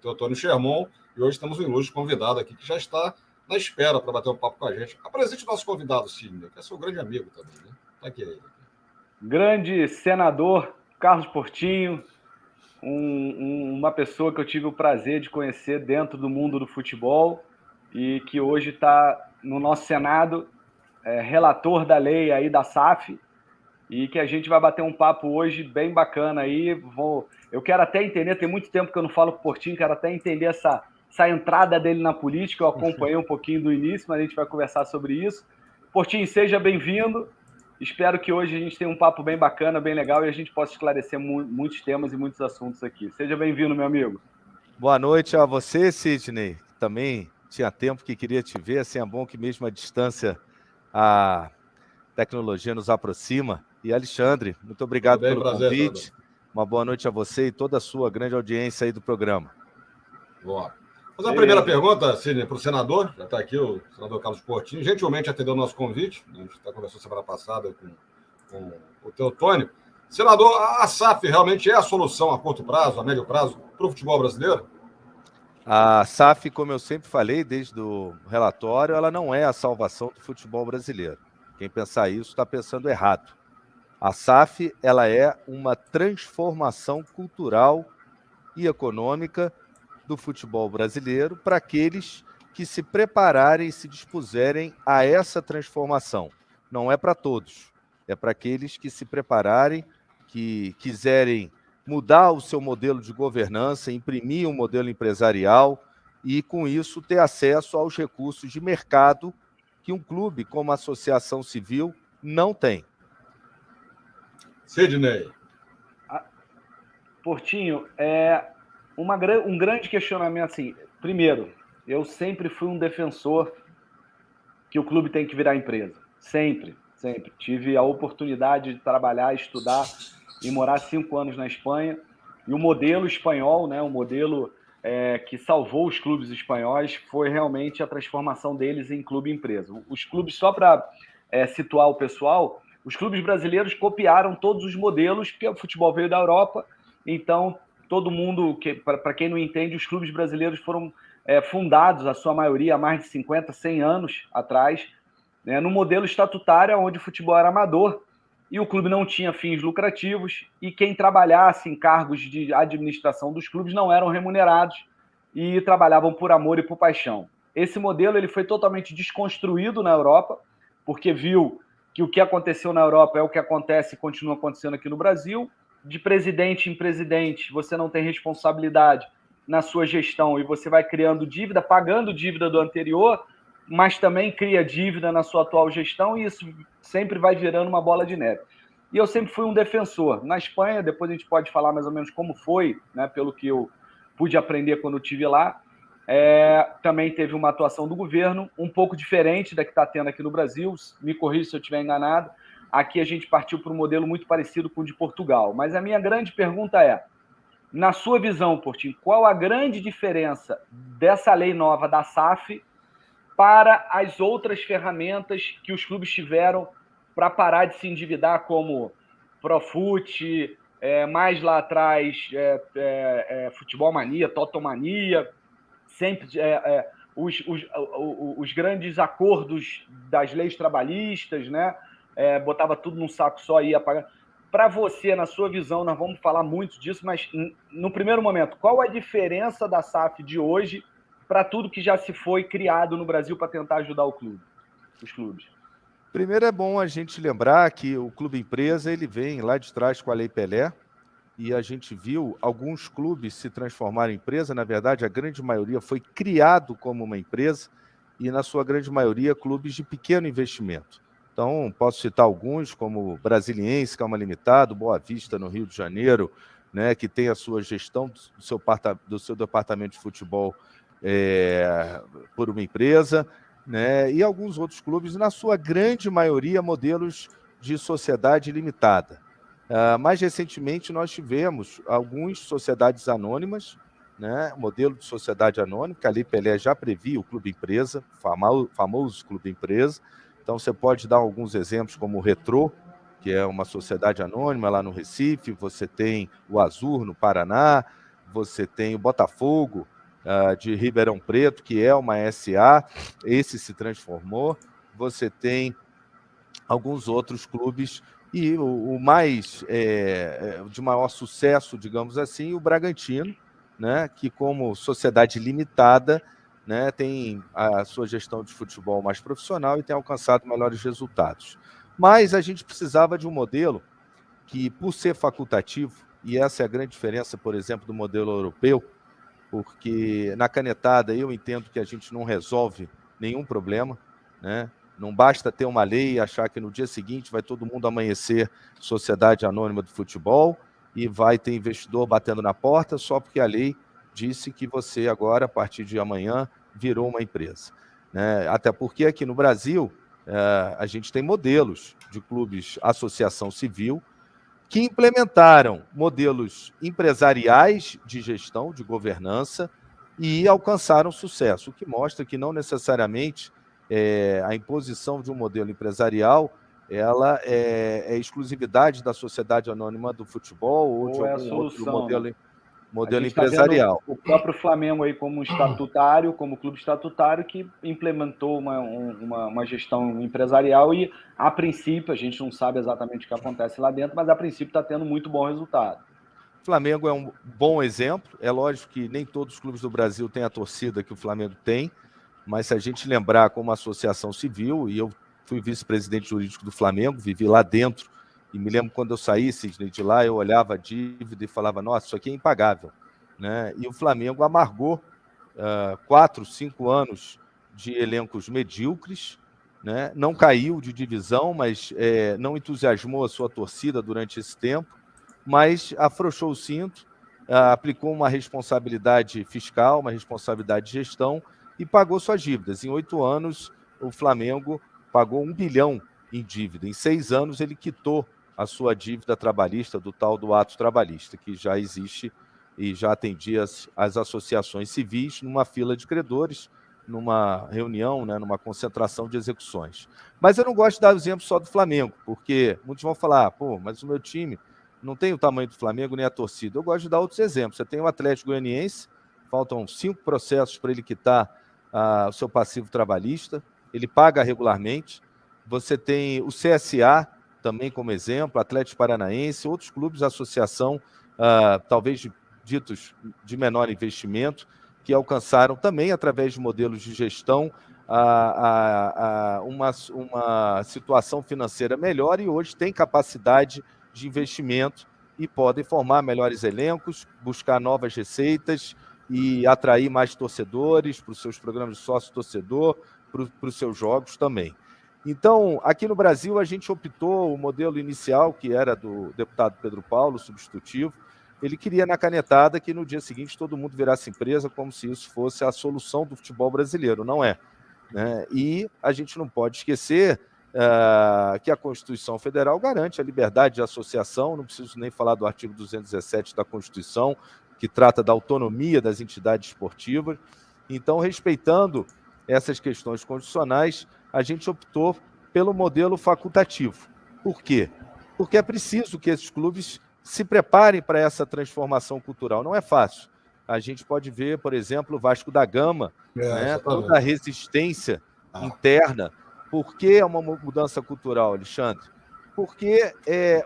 Teotônio Schermon, e hoje temos um ilustre convidado aqui que já está na espera para bater um papo com a gente. Apresente o nosso convidado, Sidney, que é seu grande amigo também, né? Tá aqui ele. Grande senador Carlos Portinho, uma pessoa que eu tive o prazer de conhecer dentro do mundo do futebol e que hoje está no nosso Senado, relator da lei aí da SAF, e que a gente vai bater um papo hoje bem bacana aí. Eu quero até entender, tem muito tempo que eu não falo com o Portinho, quero até entender essa entrada dele na política. Eu acompanhei um pouquinho do início, mas a gente vai conversar sobre isso. Portinho, seja bem-vindo. Espero que hoje a gente tenha um papo bem bacana, bem legal, e a gente possa esclarecer muitos temas e muitos assuntos aqui. Seja bem-vindo, meu amigo. Boa noite a você, Sidney. Também tinha tempo que queria te ver, assim é bom que mesmo a distância a tecnologia nos aproxima. E Alexandre, muito obrigado pelo convite. Uma boa noite a você e toda a sua grande audiência aí do programa. Boa. Vou fazer a primeira pergunta, Sidney, para o senador. Já está aqui o senador Carlos Portinho. Gentilmente atendeu o nosso convite. A gente está conversando semana passada com o Teotônio. Senador, a SAF realmente é a solução a curto prazo, a médio prazo, para o futebol brasileiro? A SAF, como eu sempre falei desde o relatório, ela não é a salvação do futebol brasileiro. Quem pensar isso está pensando errado. A SAF ela é uma transformação cultural e econômica do futebol brasileiro para aqueles que se prepararem e se dispuserem a essa transformação. Não é para todos, é para aqueles que se prepararem, que quiserem mudar o seu modelo de governança, imprimir um modelo empresarial e, com isso, ter acesso aos recursos de mercado que um clube como a associação civil não tem. Sidney. Portinho, um grande questionamento assim. Primeiro, eu sempre fui um defensor que o clube tem que virar empresa. Sempre, sempre. Tive a oportunidade de trabalhar, estudar e morar 5 anos na Espanha. E o modelo espanhol, né, o modelo que salvou os clubes espanhóis, foi realmente a transformação deles em clube-empresa. Os clubes, só para situar o pessoal, os clubes brasileiros copiaram todos os modelos, porque o futebol veio da Europa. Então, todo mundo, para quem não entende, os clubes brasileiros foram fundados, a sua maioria, há mais de 50, 100 anos atrás, né, no modelo estatutário, onde o futebol era amador e o clube não tinha fins lucrativos, e quem trabalhasse em cargos de administração dos clubes não eram remunerados e trabalhavam por amor e por paixão. Esse modelo ele foi totalmente desconstruído na Europa, porque viu que o que aconteceu na Europa é o que acontece e continua acontecendo aqui no Brasil. De presidente em presidente, você não tem responsabilidade na sua gestão e você vai criando dívida, pagando dívida do anterior, mas também cria dívida na sua atual gestão, e isso sempre vai virando uma bola de neve. E eu sempre fui um defensor. Na Espanha, depois a gente pode falar mais ou menos como foi, né, pelo que eu pude aprender quando eu estive lá, também teve uma atuação do governo um pouco diferente da que está tendo aqui no Brasil. Me corrija se eu estiver enganado. Aqui a gente partiu para um modelo muito parecido com o de Portugal. Mas a minha grande pergunta é, na sua visão, Portinho, qual a grande diferença dessa lei nova da SAF para as outras ferramentas que os clubes tiveram para parar de se endividar, como Profut, mais lá atrás, Futebol Mania, Totomania, sempre os grandes acordos das leis trabalhistas, né? Botava tudo num saco só e ia pagar. Para você, na sua visão, nós vamos falar muito disso, mas no primeiro momento, qual a diferença da SAF de hoje para tudo que já se foi criado no Brasil para tentar ajudar os clubes? Primeiro é bom a gente lembrar que o Clube Empresa ele vem lá de trás com a Lei Pelé, e a gente viu alguns clubes se transformarem em empresa. Na verdade, a grande maioria foi criado como uma empresa e, na sua grande maioria, clubes de pequeno investimento. Então, posso citar alguns, como o Brasiliense, Calma Limitado, Boa Vista, no Rio de Janeiro, né, que tem a sua gestão do seu departamento de futebol por uma empresa, né, e alguns outros clubes, na sua grande maioria, modelos de sociedade limitada. Mais recentemente, nós tivemos algumas sociedades anônimas, né, modelo de sociedade anônima, que a Lei Pelé já previa o Clube Empresa, famoso Clube Empresa. Então, você pode dar alguns exemplos, como o Retrô, que é uma sociedade anônima lá no Recife, você tem o Azur, no Paraná, você tem o Botafogo de Ribeirão Preto, que é uma SA, esse se transformou, você tem alguns outros clubes, e o mais de maior sucesso, digamos assim, o Bragantino, né, que como sociedade limitada, né, tem a sua gestão de futebol mais profissional e tem alcançado melhores resultados. Mas a gente precisava de um modelo que, por ser facultativo, e essa é a grande diferença, por exemplo, do modelo europeu, porque na canetada eu entendo que a gente não resolve nenhum problema, né? Não basta ter uma lei e achar que no dia seguinte vai todo mundo amanhecer sociedade anônima do futebol e vai ter investidor batendo na porta só porque a lei disse que você agora, a partir de amanhã, virou uma empresa, né? Até porque aqui no Brasil a gente tem modelos de clubes associação civil que implementaram modelos empresariais de gestão, de governança, e alcançaram sucesso, o que mostra que não necessariamente a imposição de um modelo empresarial ela é exclusividade da sociedade anônima do futebol ou de algum outro modelo, né? Modelo empresarial. O próprio Flamengo aí como estatutário, como clube estatutário, que implementou uma gestão empresarial e, a princípio, a gente não sabe exatamente o que acontece lá dentro, mas a princípio está tendo muito bom resultado. O Flamengo é um bom exemplo. É lógico que nem todos os clubes do Brasil têm a torcida que o Flamengo tem, mas se a gente lembrar como associação civil, e eu fui vice-presidente jurídico do Flamengo, vivi lá dentro, e me lembro quando eu saí, Sidney, de lá, eu olhava a dívida e falava, nossa, isso aqui é impagável, né? E o Flamengo amargou 4, 5 anos de elencos medíocres, né? Não caiu de divisão, mas não entusiasmou a sua torcida durante esse tempo, mas afrouxou o cinto, aplicou uma responsabilidade fiscal, uma responsabilidade de gestão e pagou suas dívidas. Em 8 anos, o Flamengo pagou 1 bilhão em dívida. Em 6 anos, ele quitou a sua dívida trabalhista, do tal do ato trabalhista, que já existe e já atendia as associações civis numa fila de credores, numa reunião, né, numa concentração de execuções. Mas eu não gosto de dar o exemplo só do Flamengo, porque muitos vão falar, pô, mas o meu time não tem o tamanho do Flamengo nem a torcida. Eu gosto de dar outros exemplos. Você tem o Atlético Goianiense, faltam 5 processos para ele quitar o seu passivo trabalhista, ele paga regularmente. Você tem o CSA, também como exemplo, Atlético Paranaense, outros clubes, associação, talvez ditos de menor investimento, que alcançaram também, através de modelos de gestão, uma situação financeira melhor e hoje tem capacidade de investimento e podem formar melhores elencos, buscar novas receitas e atrair mais torcedores para os seus programas de sócio-torcedor, para os seus jogos também. Então, aqui no Brasil, a gente optou o modelo inicial, que era do deputado Pedro Paulo, substitutivo. Ele queria na canetada que no dia seguinte todo mundo virasse empresa, como se isso fosse a solução do futebol brasileiro. Não é, né? E a gente não pode esquecer que a Constituição Federal garante a liberdade de associação, não preciso nem falar do artigo 217 da Constituição, que trata da autonomia das entidades esportivas. Então, respeitando essas questões constitucionais, a gente optou pelo modelo facultativo. Por quê? Porque é preciso que esses clubes se preparem para essa transformação cultural. Não é fácil. A gente pode ver, por exemplo, o Vasco da Gama, né, toda a resistência interna. Por que é uma mudança cultural, Alexandre? Porque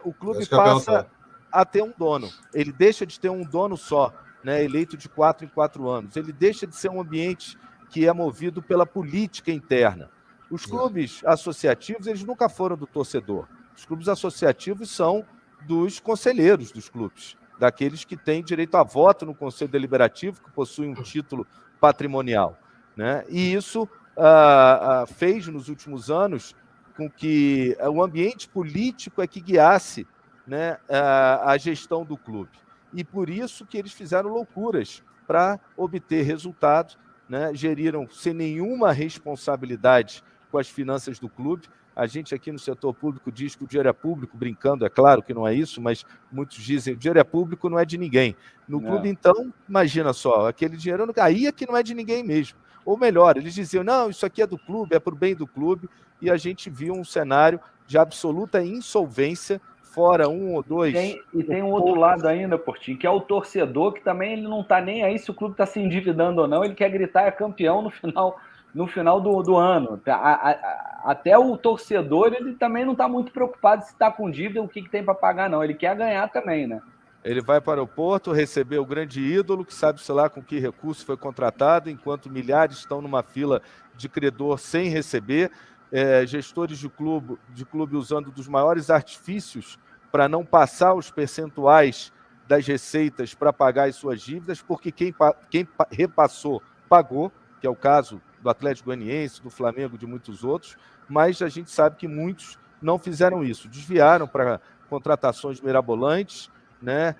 o clube passa a ter um dono. Ele deixa de ter um dono só, né, eleito de 4 em 4 anos. Ele deixa de ser um ambiente que é movido pela política interna. Os clubes associativos, eles nunca foram do torcedor. Os clubes associativos são dos conselheiros dos clubes, daqueles que têm direito a voto no Conselho Deliberativo, que possuem um título patrimonial, né? E isso fez, nos últimos anos, com que o ambiente político é que guiasse, né, a gestão do clube. E por isso que eles fizeram loucuras para obter resultados, né? Geriram sem nenhuma responsabilidade com as finanças do clube. A gente aqui no setor público diz que o dinheiro é público, brincando, é claro que não é isso, mas muitos dizem que o dinheiro é público, não é de ninguém. No clube, então, imagina só, aquele dinheiro aí é que não é de ninguém mesmo. Ou melhor, eles diziam, não, isso aqui é do clube, é para o bem do clube, e a gente viu um cenário de absoluta insolvência fora um ou dois. Tem um outro lado ainda, Portinho, que é o torcedor, que também ele não está nem aí se o clube está se endividando ou não, ele quer gritar é campeão no final do ano. Até o torcedor, ele também não está muito preocupado se está com dívida, o que tem para pagar, não. Ele quer ganhar também, né? Ele vai para o Porto receber o grande ídolo, que sabe-se lá com que recurso foi contratado, enquanto milhares estão numa fila de credor sem receber, gestores de clube usando dos maiores artifícios para não passar os percentuais das receitas para pagar as suas dívidas, porque quem repassou, pagou, que é o caso do Atlético Goianiense, do Flamengo, de muitos outros, mas a gente sabe que muitos não fizeram isso, desviaram para contratações mirabolantes, né?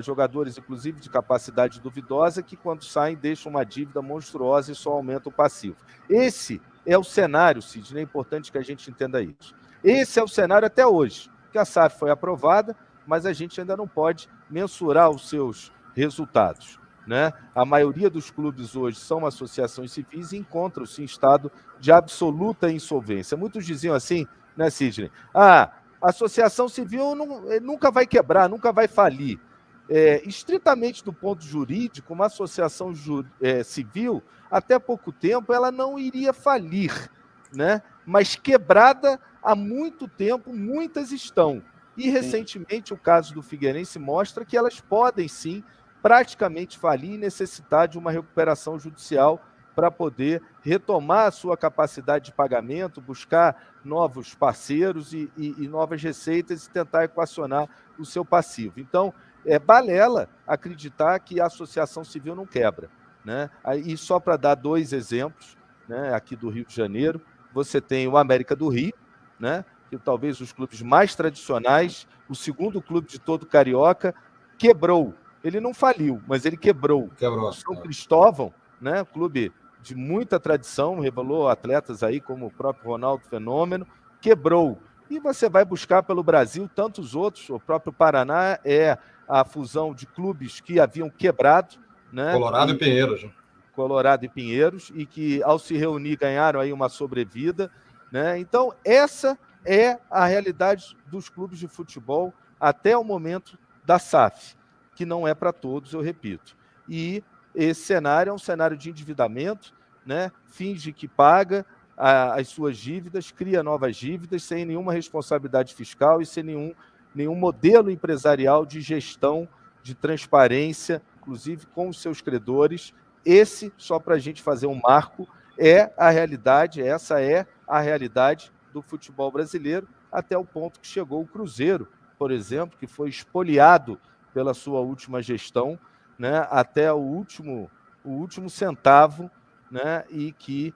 Jogadores, inclusive, de capacidade duvidosa, que quando saem deixam uma dívida monstruosa e só aumenta o passivo. Esse é o cenário, Sidney, é importante que a gente entenda isso. Esse é o cenário até hoje, que a SAF foi aprovada, mas a gente ainda não pode mensurar os seus resultados, né? A maioria dos clubes hoje são associações civis e encontram-se em estado de absoluta insolvência. Muitos diziam assim, né, Sidney? A associação civil nunca vai quebrar, nunca vai falir. Estritamente do ponto jurídico, uma associação civil, até pouco tempo, ela não iria falir, né? Mas quebrada há muito tempo, muitas estão. E, recentemente, o caso do Figueirense mostra que elas podem, sim, praticamente falir e necessitar de uma recuperação judicial para poder retomar a sua capacidade de pagamento, buscar novos parceiros e novas receitas e tentar equacionar o seu passivo. Então, é balela acreditar que a associação civil não quebra, né? E só para dar dois exemplos, né, aqui do Rio de Janeiro, você tem o América do Rio, né, que talvez os clubes mais tradicionais, o segundo clube de todo carioca, quebrou. Ele não faliu, mas ele quebrou. O São Cristóvão, né, clube de muita tradição, revelou atletas aí como o próprio Ronaldo Fenômeno, quebrou. E você vai buscar pelo Brasil tantos outros, o próprio Paraná é a fusão de clubes que haviam quebrado, né? Colorado e Pinheiros. Colorado e Pinheiros, e que ao se reunir ganharam aí uma sobrevida, né? Então essa é a realidade dos clubes de futebol até o momento da SAF, que não é para todos, eu repito. E esse cenário é um cenário de endividamento, né? Finge que paga as suas dívidas, cria novas dívidas, sem nenhuma responsabilidade fiscal e sem nenhum modelo empresarial de gestão, de transparência, inclusive com os seus credores. Esse, só para a gente fazer um marco, é a realidade, essa é a realidade do futebol brasileiro, até o ponto que chegou o Cruzeiro, por exemplo, que foi espoliado pela sua última gestão, né, até o último centavo, né, e que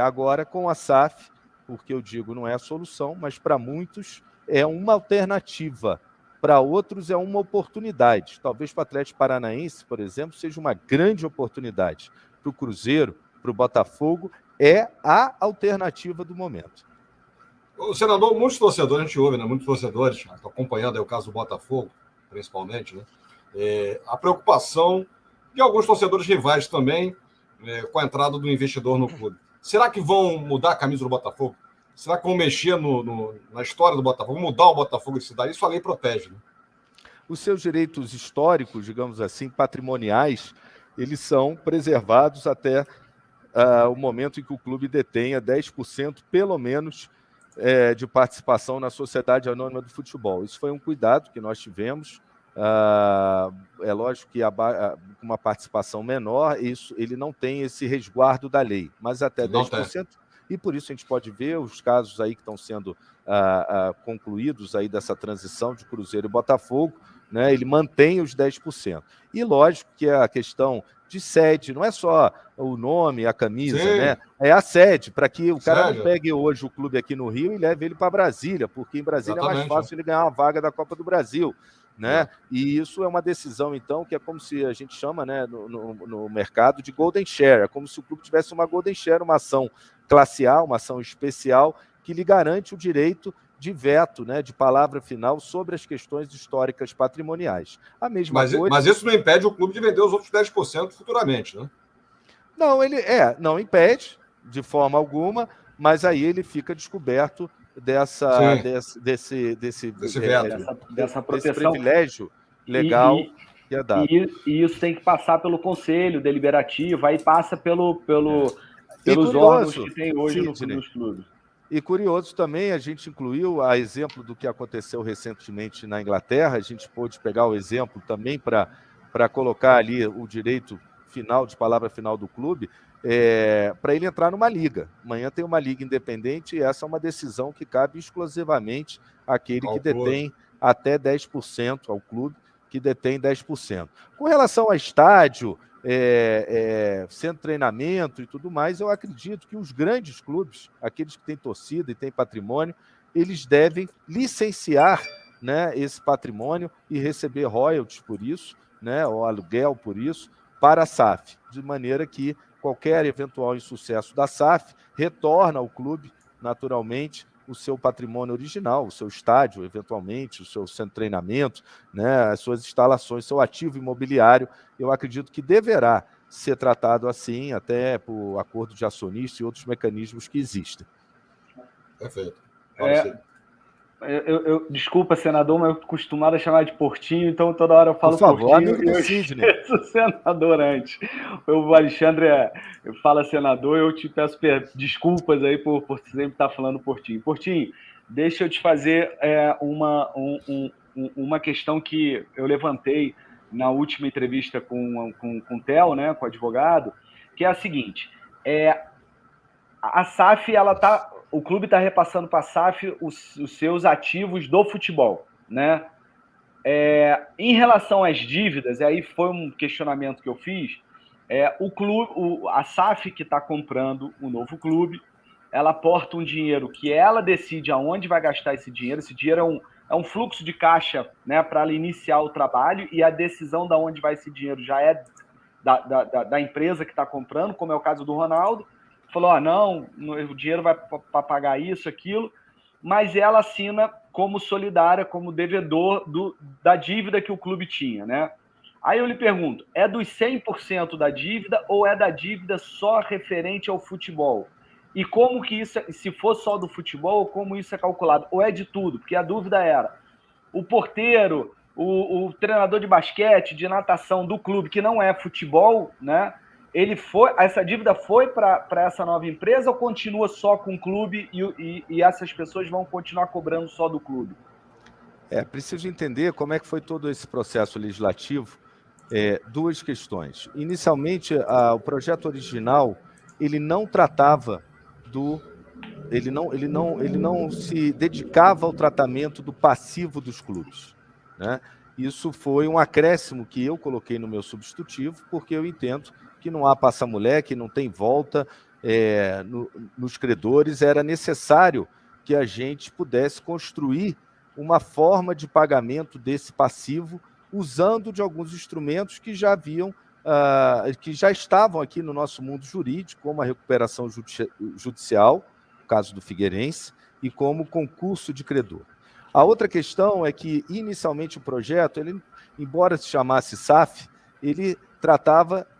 agora com a SAF, porque eu digo não é a solução, mas para muitos é uma alternativa, para outros é uma oportunidade. Talvez para o Atlético Paranaense, por exemplo, seja uma grande oportunidade. Para o Cruzeiro, para o Botafogo, é a alternativa do momento. O senador, muitos torcedores, a gente ouve, né? Muitos torcedores, estou acompanhando aí o caso do Botafogo, principalmente, né? A preocupação de alguns torcedores rivais também com a entrada do investidor no clube. Será que vão mudar a camisa do Botafogo? Será que vão mexer na história do Botafogo, mudar o Botafogo de cidade? Isso a lei protege, né? Os seus direitos históricos, digamos assim, patrimoniais, eles são preservados até o momento em que o clube detenha 10%, pelo menos, de participação na Sociedade Anônima do Futebol. Isso foi um cuidado que nós tivemos. É lógico que uma participação menor, ele não tem esse resguardo da lei, mas até 10%. E por isso a gente pode ver os casos aí que estão sendo concluídos aí dessa transição de Cruzeiro e Botafogo, né? Ele mantém os 10%. E lógico que a questão de sede, não é só o nome, a camisa, sim, né? É a sede, para que o cara não pegue hoje o clube aqui no Rio e leve ele para Brasília, porque em Brasília é mais fácil ele ganhar uma vaga da Copa do Brasil, né? E isso é uma decisão, então, que é como se a gente chama, né, no mercado de Golden Share, é como se o clube tivesse uma Golden Share, uma ação classe A, uma ação especial, que lhe garante o direito de veto, né, de palavra final sobre as questões históricas patrimoniais. A mesma coisa... Mas isso não impede o clube de vender os outros 10% futuramente, né? Não, não impede de forma alguma, mas aí ele fica descoberto desse veto. Dessa proteção. Desse privilégio legal que é dado. E isso tem que passar pelo Conselho Deliberativo, aí passa pelos órgãos que tem hoje nos clubes. E curioso também, a gente incluiu, a exemplo do que aconteceu recentemente na Inglaterra, a gente pôde pegar o exemplo também para colocar ali o direito final, de palavra final do clube, para ele entrar numa liga. Amanhã tem uma liga independente e essa é uma decisão que cabe exclusivamente àquele que detém até 10%, ao clube que detém 10%. Com relação a estádio, centro de treinamento e tudo mais, eu acredito que os grandes clubes, aqueles que têm torcida e têm patrimônio, eles devem licenciar, né, esse patrimônio e receber royalties por isso, né, ou aluguel por isso, para a SAF, de maneira que qualquer eventual insucesso da SAF retorna ao clube, naturalmente, o seu patrimônio original, o seu estádio, eventualmente, o seu centro de treinamento, né, as suas instalações, seu ativo imobiliário. Eu acredito que deverá ser tratado assim, até por acordo de acionista e outros mecanismos que existem. Perfeito. Desculpa, senador, mas eu acostumado a chamar de Portinho, então toda hora eu falo por favor, Portinho amigo do Sidney. esqueço o senador antes. O Alexandre fala senador, eu te peço desculpas aí por sempre estar falando Portinho. Portinho, deixa eu te fazer uma questão que eu levantei na última entrevista com o Theo, né, com o advogado, que é a seguinte: a SAF, o clube está repassando para a SAF os seus ativos do futebol, né? Em relação às dívidas, aí foi um questionamento que eu fiz, a SAF que está comprando o novo clube, ela aporta um dinheiro que ela decide aonde vai gastar esse dinheiro é um fluxo de caixa, né, para ela iniciar o trabalho, e a decisão de onde vai esse dinheiro já é da empresa que está comprando, como é o caso do Ronaldo. Falou, não, o dinheiro vai para pagar isso, aquilo, mas ela assina como solidária, como devedor da dívida que o clube tinha, né? Aí eu lhe pergunto, é dos 100% da dívida ou é da dívida só referente ao futebol? E como que isso, se for só do futebol, como isso é calculado? Ou é de tudo? Porque a dúvida era, o porteiro, o treinador de basquete, de natação do clube, que não é futebol, né? Essa dívida foi para essa nova empresa ou continua só com o clube e essas pessoas vão continuar cobrando só do clube? Preciso entender como é que foi todo esse processo legislativo. Duas questões. Inicialmente, o projeto original, ele não tratava ele não se dedicava ao tratamento do passivo dos clubes, né? Isso foi um acréscimo que eu coloquei no meu substitutivo, porque eu entendo que não há passa-mulher, que não tem volta nos credores. Era necessário que a gente pudesse construir uma forma de pagamento desse passivo usando de alguns instrumentos que já que já estavam aqui no nosso mundo jurídico, como a recuperação judicial, no caso do Figueirense, e como concurso de credor. A outra questão é que, inicialmente, o projeto, embora se chamasse SAF, ele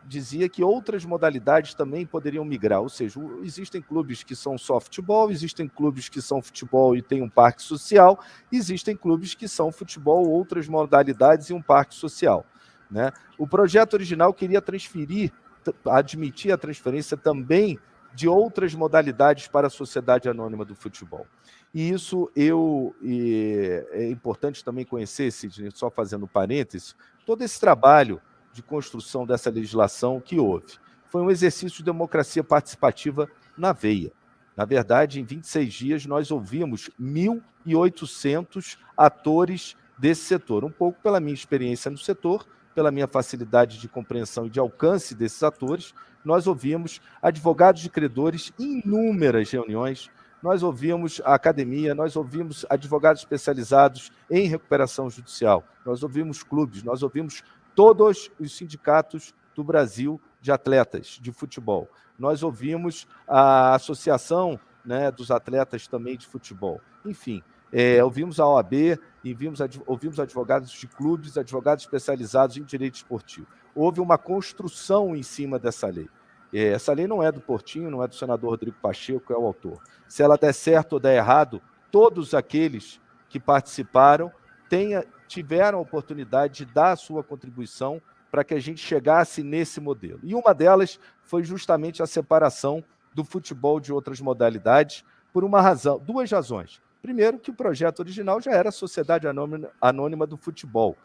dizia que outras modalidades também poderiam migrar, ou seja, existem clubes que são só futebol, existem clubes que são futebol e tem um parque social, existem clubes que são futebol, outras modalidades e um parque social, né? O projeto original queria admitir a transferência também de outras modalidades para a Sociedade Anônima do Futebol. E isso é importante também conhecer, Sidney, só fazendo parênteses, todo esse trabalho de construção dessa legislação que houve. Foi um exercício de democracia participativa na veia. Na verdade, em 26 dias, nós ouvimos 1.800 atores desse setor, um pouco pela minha experiência no setor, pela minha facilidade de compreensão e de alcance desses atores. Nós ouvimos advogados de credores em inúmeras reuniões, nós ouvimos a academia, nós ouvimos advogados especializados em recuperação judicial, nós ouvimos clubes, nós ouvimos todos os sindicatos do Brasil de atletas de futebol. Nós ouvimos a associação, né, dos atletas também de futebol. Enfim, ouvimos a OAB, ouvimos advogados de clubes, advogados especializados em direito esportivo. Houve uma construção em cima dessa lei. Essa lei não é do Portinho, não é do senador Rodrigo Pacheco, é o autor. Se ela der certo ou der errado, todos aqueles que participaram tiveram a oportunidade de dar a sua contribuição para que a gente chegasse nesse modelo. E uma delas foi justamente a separação do futebol de outras modalidades por duas razões. Primeiro, que o projeto original já era a Sociedade Anônima do Futebol.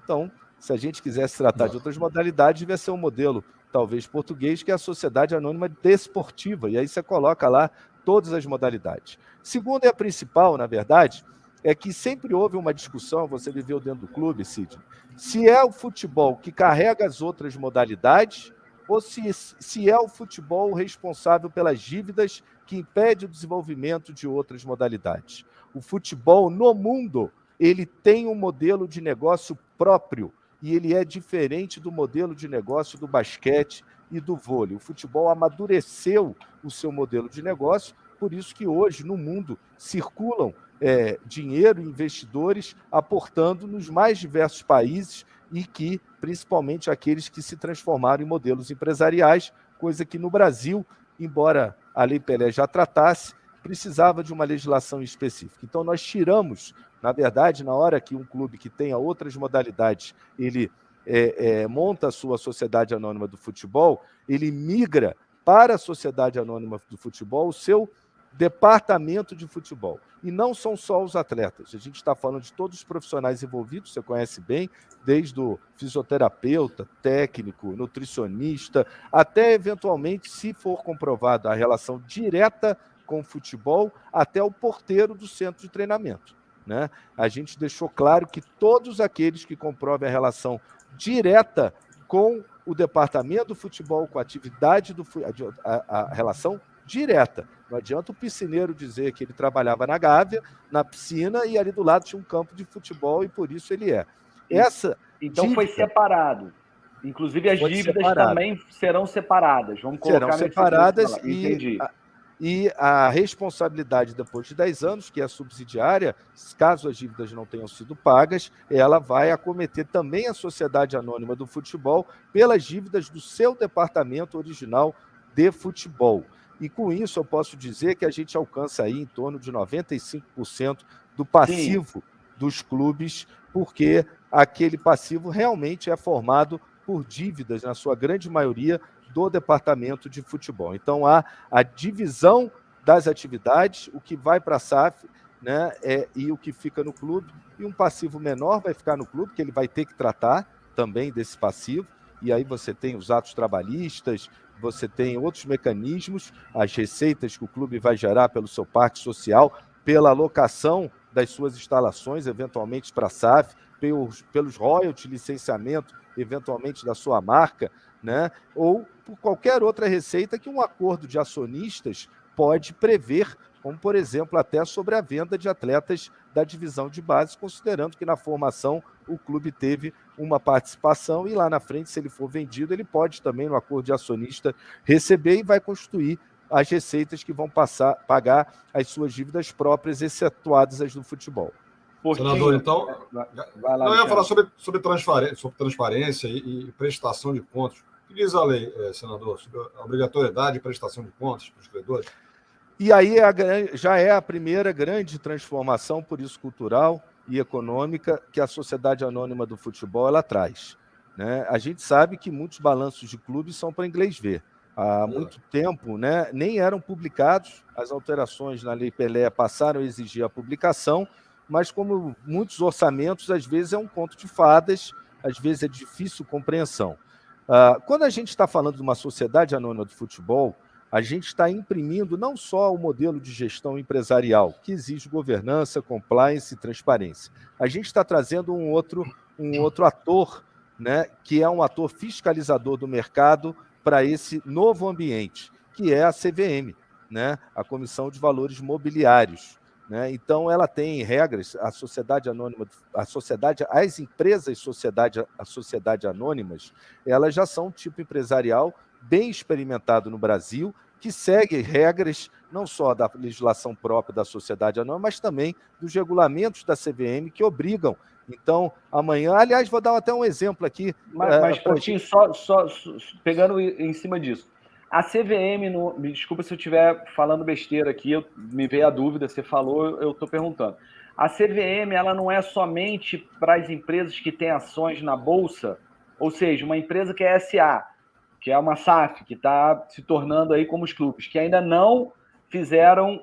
Então, se a gente quisesse tratar de outras modalidades, devia ser um modelo, talvez português, que é a Sociedade Anônima Desportiva, e aí você coloca lá todas as modalidades. Segundo e a principal, na verdade, é que sempre houve uma discussão, você viveu dentro do clube, Sidney, se é o futebol que carrega as outras modalidades ou se é o futebol responsável pelas dívidas que impede o desenvolvimento de outras modalidades. O futebol no mundo, ele tem um modelo de negócio próprio e ele é diferente do modelo de negócio do basquete e do vôlei. O futebol amadureceu o seu modelo de negócio, por isso que hoje no mundo circulam dinheiro e investidores aportando nos mais diversos países e que, principalmente, aqueles que se transformaram em modelos empresariais, coisa que no Brasil, embora a Lei Pelé já tratasse, precisava de uma legislação específica. Então, nós tiramos, na verdade, na hora que um clube que tenha outras modalidades, ele monta a sua Sociedade Anônima do Futebol, ele migra para a Sociedade Anônima do Futebol o seu departamento de futebol. E não são só os atletas, a gente está falando de todos os profissionais envolvidos, você conhece bem, desde o fisioterapeuta, técnico, nutricionista, até eventualmente, se for comprovada a relação direta com o futebol, até o porteiro do centro de treinamento. Né? A gente deixou claro que todos aqueles que comprovem a relação direta com o departamento do futebol, com a atividade a relação direta. Não adianta o piscineiro dizer que ele trabalhava na Gávea, na piscina, e ali do lado tinha um campo de futebol e por isso ele é. Então foi separado. Inclusive as dívidas também serão separadas. Vamos colocar serão separadas Entendi. E a responsabilidade depois de 10 anos, que é subsidiária, caso as dívidas não tenham sido pagas, ela vai acometer também a Sociedade Anônima do Futebol pelas dívidas do seu departamento original de futebol. E com isso eu posso dizer que a gente alcança aí em torno de 95% do passivo dos clubes, porque aquele passivo realmente é formado por dívidas, na sua grande maioria, do departamento de futebol. Então há a divisão das atividades, o que vai para a SAF, né, e o que fica no clube, e um passivo menor vai ficar no clube, que ele vai ter que tratar também desse passivo, e aí você tem os atos trabalhistas, você tem outros mecanismos, as receitas que o clube vai gerar pelo seu parque social, pela alocação das suas instalações, eventualmente para a SAF, pelos royalties, licenciamento, eventualmente da sua marca, né? Ou por qualquer outra receita que um acordo de acionistas pode prever, como, por exemplo, até sobre a venda de atletas da divisão de base, considerando que na formação o clube teve uma participação e lá na frente, se ele for vendido, ele pode também, no acordo de acionista, receber e vai constituir as receitas que vão pagar as suas dívidas próprias, excetuadas as do futebol. Senador, então, eu ia falar sobre transparência e prestação de contas. O que diz a lei, senador, sobre a obrigatoriedade de prestação de contas para os credores? E aí já é a primeira grande transformação, por isso cultural e econômica, que a Sociedade Anônima do Futebol ela traz. Né? A gente sabe que muitos balanços de clubes são para inglês ver. Há muito tempo, né, nem eram publicados, as alterações na Lei Pelé passaram a exigir a publicação, mas como muitos orçamentos, às vezes é um conto de fadas, às vezes é difícil compreensão. Quando a gente está falando de uma sociedade anônima do futebol, a gente está imprimindo não só o modelo de gestão empresarial, que exige governança, compliance e transparência. A gente está trazendo um outro ator, né, que é um ator fiscalizador do mercado para esse novo ambiente, que é a CVM, né, a Comissão de Valores Mobiliários. Né? Então, ela tem regras, a sociedade anônima, as empresas sociedade anônimas, elas já são um tipo empresarial bem experimentado no Brasil, que segue regras não só da legislação própria da sociedade anônima, mas também dos regulamentos da CVM que obrigam. Então, amanhã, aliás, vou dar até um exemplo aqui. Mas Coutinho, só pegando em cima disso. A CVM, me desculpa se eu estiver falando besteira aqui, me veio a dúvida, você falou, eu estou perguntando. A CVM, ela não é somente para as empresas que têm ações na Bolsa, ou seja, uma empresa que é SA, que é uma SAF, que está se tornando aí como os clubes, que ainda não fizeram,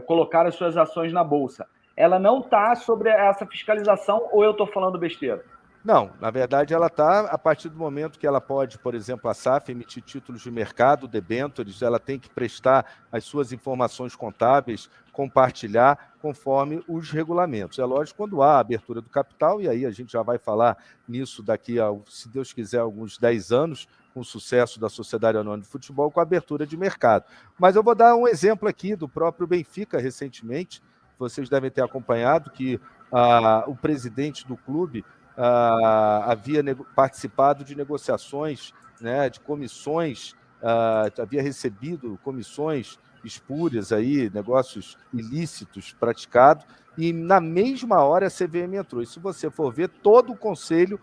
colocar as suas ações na Bolsa. Ela não está sobre essa fiscalização, ou eu estou falando besteira? Não, na verdade ela está, a partir do momento que ela pode, por exemplo, a SAF emitir títulos de mercado, debêntures, ela tem que prestar as suas informações contábeis, compartilhar conforme os regulamentos. É lógico, quando há a abertura do capital, e aí a gente já vai falar nisso daqui a, se Deus quiser, alguns 10 anos, com o sucesso da Sociedade Anônima de Futebol, com a abertura de mercado. Mas eu vou dar um exemplo aqui do próprio Benfica, recentemente, vocês devem ter acompanhado, que o presidente do clube havia participado de negociações, né, de comissões, havia recebido comissões espúrias, aí, negócios ilícitos praticados, e na mesma hora a CVM entrou. E se você for ver, todo o conselho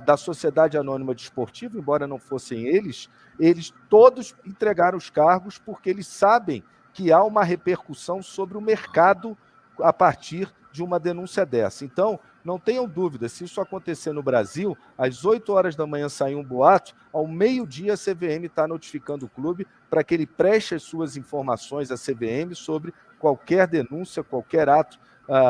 da Sociedade Anônima Desportiva, embora não fossem eles todos entregaram os cargos porque eles sabem que há uma repercussão sobre o mercado a partir de uma denúncia dessa. Então, não tenham dúvida, se isso acontecer no Brasil, às 8 horas da manhã sair um boato, ao meio-dia a CVM está notificando o clube para que ele preste as suas informações à CVM sobre qualquer denúncia, qualquer ato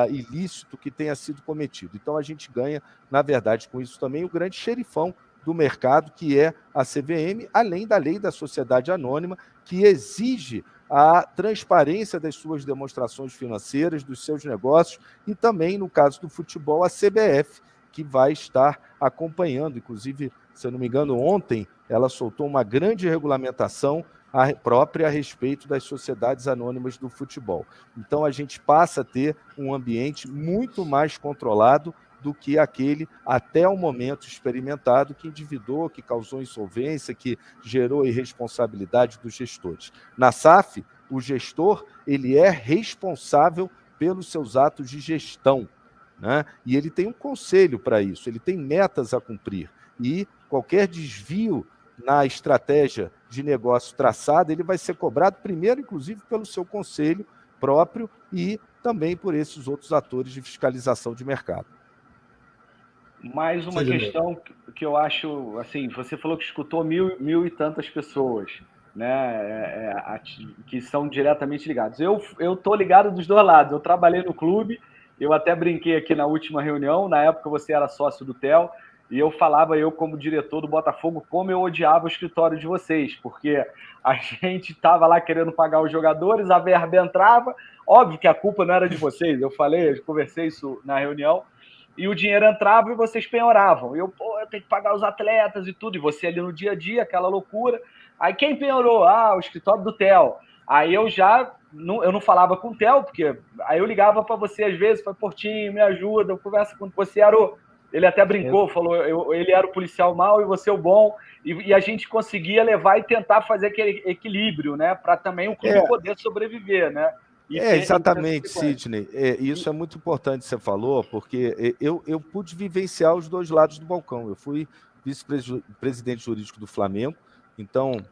ilícito que tenha sido cometido. Então a gente ganha, na verdade, com isso também o grande xerifão do mercado, que é a CVM, além da lei da sociedade anônima, que exige a transparência das suas demonstrações financeiras, dos seus negócios, e também, no caso do futebol, a CBF, que vai estar acompanhando. Inclusive, se eu não me engano, ontem ela soltou uma grande regulamentação própria a respeito das sociedades anônimas do futebol. Então, a gente passa a ter um ambiente muito mais controlado do que aquele, até o momento, experimentado, que endividou, que causou insolvência, que gerou irresponsabilidade dos gestores. Na SAF, o gestor ele é responsável pelos seus atos de gestão, né? E ele tem um conselho para isso, ele tem metas a cumprir. E qualquer desvio na estratégia de negócio traçada, ele vai ser cobrado primeiro, inclusive, pelo seu conselho próprio e também por esses outros atores de fiscalização de mercado. Mais uma questão que eu acho, assim, você falou que escutou mil e tantas pessoas, né, que são diretamente ligados. Eu tô ligado dos dois lados, eu trabalhei no clube, eu até brinquei aqui na última reunião, na época você era sócio do TEL, e eu falava, eu como diretor do Botafogo, como eu odiava o escritório de vocês, porque a gente estava lá querendo pagar os jogadores, a verba entrava, óbvio que a culpa não era de vocês, eu conversei isso na reunião, e o dinheiro entrava e vocês penhoravam. Eu tenho que pagar os atletas e tudo, e você ali no dia a dia, aquela loucura. Aí quem penhorou? O escritório do TEL. Aí eu não falava com o TEL, porque aí eu ligava para você às vezes, falei, Portinho, me ajuda, eu converso com você, ele até brincou, falou, ele era o policial mau e você o bom, e a gente conseguia levar e tentar fazer aquele equilíbrio, né, para também o clube poder sobreviver, né? Exatamente, Sidney. Isso é muito importante que você falou, porque eu pude vivenciar os dois lados do balcão. Eu fui vice-presidente jurídico do Flamengo, então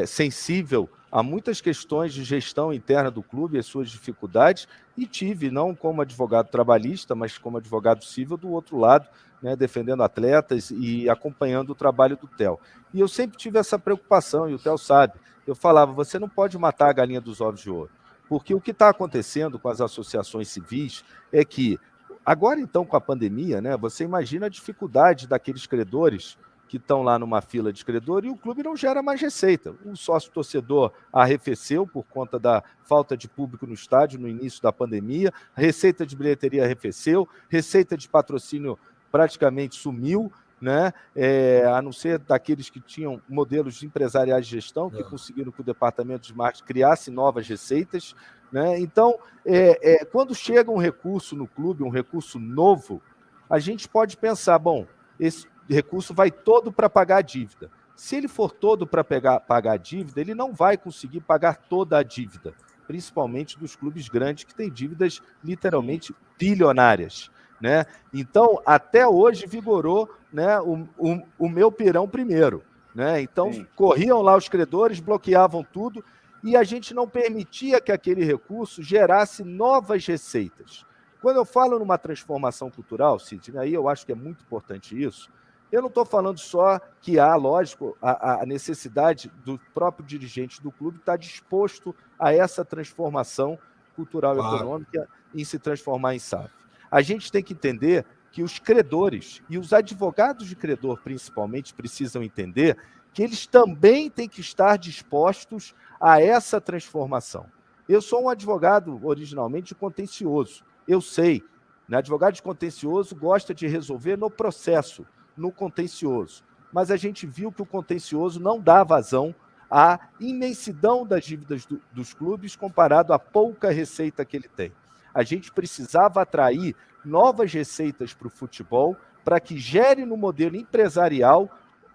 sensível a muitas questões de gestão interna do clube, as suas dificuldades, e tive, não como advogado trabalhista, mas como advogado civil do outro lado, né, defendendo atletas e acompanhando o trabalho do TEL. E eu sempre tive essa preocupação, e o TEL sabe. Eu falava, você não pode matar a galinha dos ovos de ouro. Porque o que está acontecendo com as associações civis é que, agora então com a pandemia, né, você imagina a dificuldade daqueles credores que estão lá numa fila de credor e o clube não gera mais receita. O sócio-torcedor arrefeceu por conta da falta de público no estádio no início da pandemia, a receita de bilheteria arrefeceu, receita de patrocínio praticamente sumiu, né? A não ser daqueles que tinham modelos de empresariais de gestão, que conseguiram que o departamento de marketing criasse novas receitas, né? Então, quando chega um recurso no clube, um recurso novo, a gente pode pensar, bom, esse recurso vai todo para pagar a dívida. Se ele for todo para pagar a dívida, ele não vai conseguir pagar toda a dívida, principalmente dos clubes grandes que têm dívidas literalmente bilionárias, né? Então, até hoje vigorou, né, o meu pirão primeiro, né? Então, corriam lá os credores, bloqueavam tudo, e a gente não permitia que aquele recurso gerasse novas receitas. Quando eu falo numa transformação cultural, Sidney, aí eu acho que é muito importante isso, eu não estou falando só que há, lógico, a necessidade do próprio dirigente do clube estar disposto a essa transformação cultural e econômica em se transformar em SAF. A gente tem que entender que os credores e os advogados de credor, principalmente, precisam entender que eles também têm que estar dispostos a essa transformação. Eu sou um advogado originalmente contencioso, eu sei, né? Advogado de contencioso gosta de resolver no processo, no contencioso, mas a gente viu que o contencioso não dá vazão à imensidão das dívidas dos clubes comparado à pouca receita que ele tem. A gente precisava atrair novas receitas para o futebol para que gere no modelo empresarial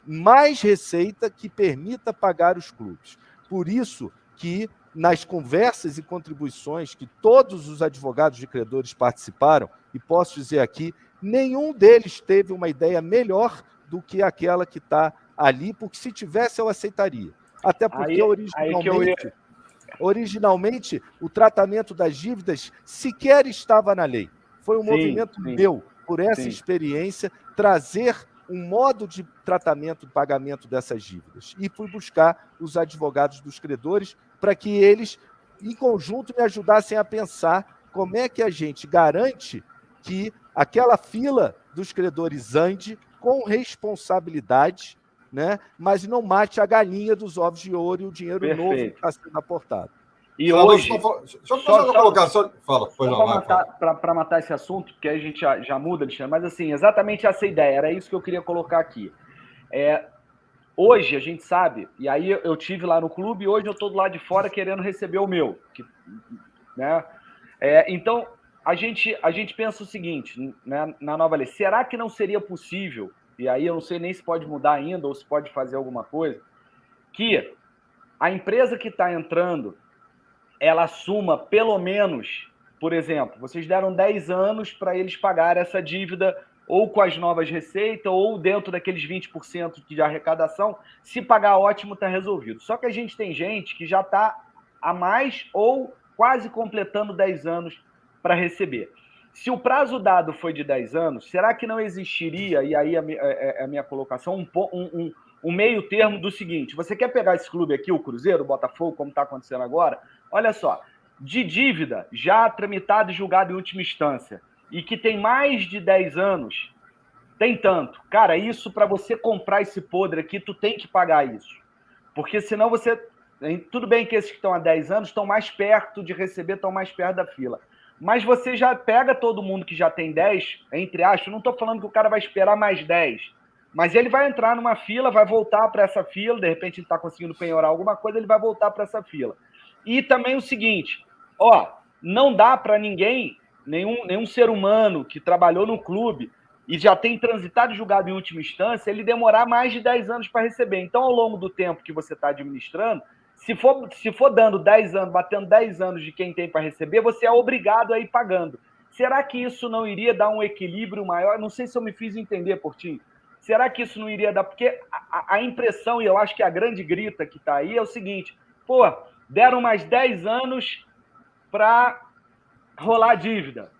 mais receita que permita pagar os clubes. Por isso que nas conversas e contribuições que todos os advogados de credores participaram, e posso dizer aqui, nenhum deles teve uma ideia melhor do que aquela que está ali, porque se tivesse eu aceitaria. Até porque originalmente o tratamento das dívidas sequer estava na lei. Foi um movimento meu, por essa experiência, trazer um modo de tratamento e pagamento dessas dívidas. E fui buscar os advogados dos credores para que eles, em conjunto, me ajudassem a pensar como é que a gente garante que aquela fila dos credores ande com responsabilidade, né, mas não mate a galinha dos ovos de ouro e o dinheiro novo que está sendo aportado. E hoje... Deixa eu fazer uma colocação. Fala, para matar esse assunto, porque aí a gente já muda, Alexandre, mas assim, exatamente essa ideia, era isso que eu queria colocar aqui. Hoje a gente sabe, e aí eu tive lá no clube e hoje eu estou do lado de fora querendo receber o meu. Né? Então, a gente pensa o seguinte, né, na nova lei, será que não seria possível, e aí eu não sei nem se pode mudar ainda ou se pode fazer alguma coisa, que a empresa que está entrando, ela assuma pelo menos, por exemplo, vocês deram 10 anos para eles pagarem essa dívida ou com as novas receitas ou dentro daqueles 20% de arrecadação, se pagar ótimo, está resolvido. Só que a gente tem gente que já está a mais ou quase completando 10 anos para receber. Se o prazo dado foi de 10 anos, será que não existiria, e aí a minha colocação, um meio termo do seguinte, você quer pegar esse clube aqui, o Cruzeiro, o Botafogo, como está acontecendo agora, olha só, de dívida já tramitada e julgada em última instância, e que tem mais de 10 anos, tem tanto. Cara, isso para você comprar esse podre aqui, tu tem que pagar isso. Porque senão você... Tudo bem que esses que estão há 10 anos estão mais perto de receber, estão mais perto da fila. Mas você já pega todo mundo que já tem 10, entre aspas, não estou falando que o cara vai esperar mais 10, mas ele vai entrar numa fila, vai voltar para essa fila, de repente ele está conseguindo penhorar alguma coisa, ele vai voltar para essa fila. E também o seguinte, não dá para ninguém, nenhum ser humano que trabalhou no clube e já tem transitado e julgado em última instância, ele demorar mais de 10 anos para receber. Então, ao longo do tempo que você está administrando, se for dando 10 anos, batendo 10 anos de quem tem para receber, você é obrigado a ir pagando. Será que isso não iria dar um equilíbrio maior? Não sei se eu me fiz entender, Portinho. Será que isso não iria dar? Porque a impressão, e eu acho que a grande grita que está aí, é o seguinte, deram mais 10 anos para rolar a dívida.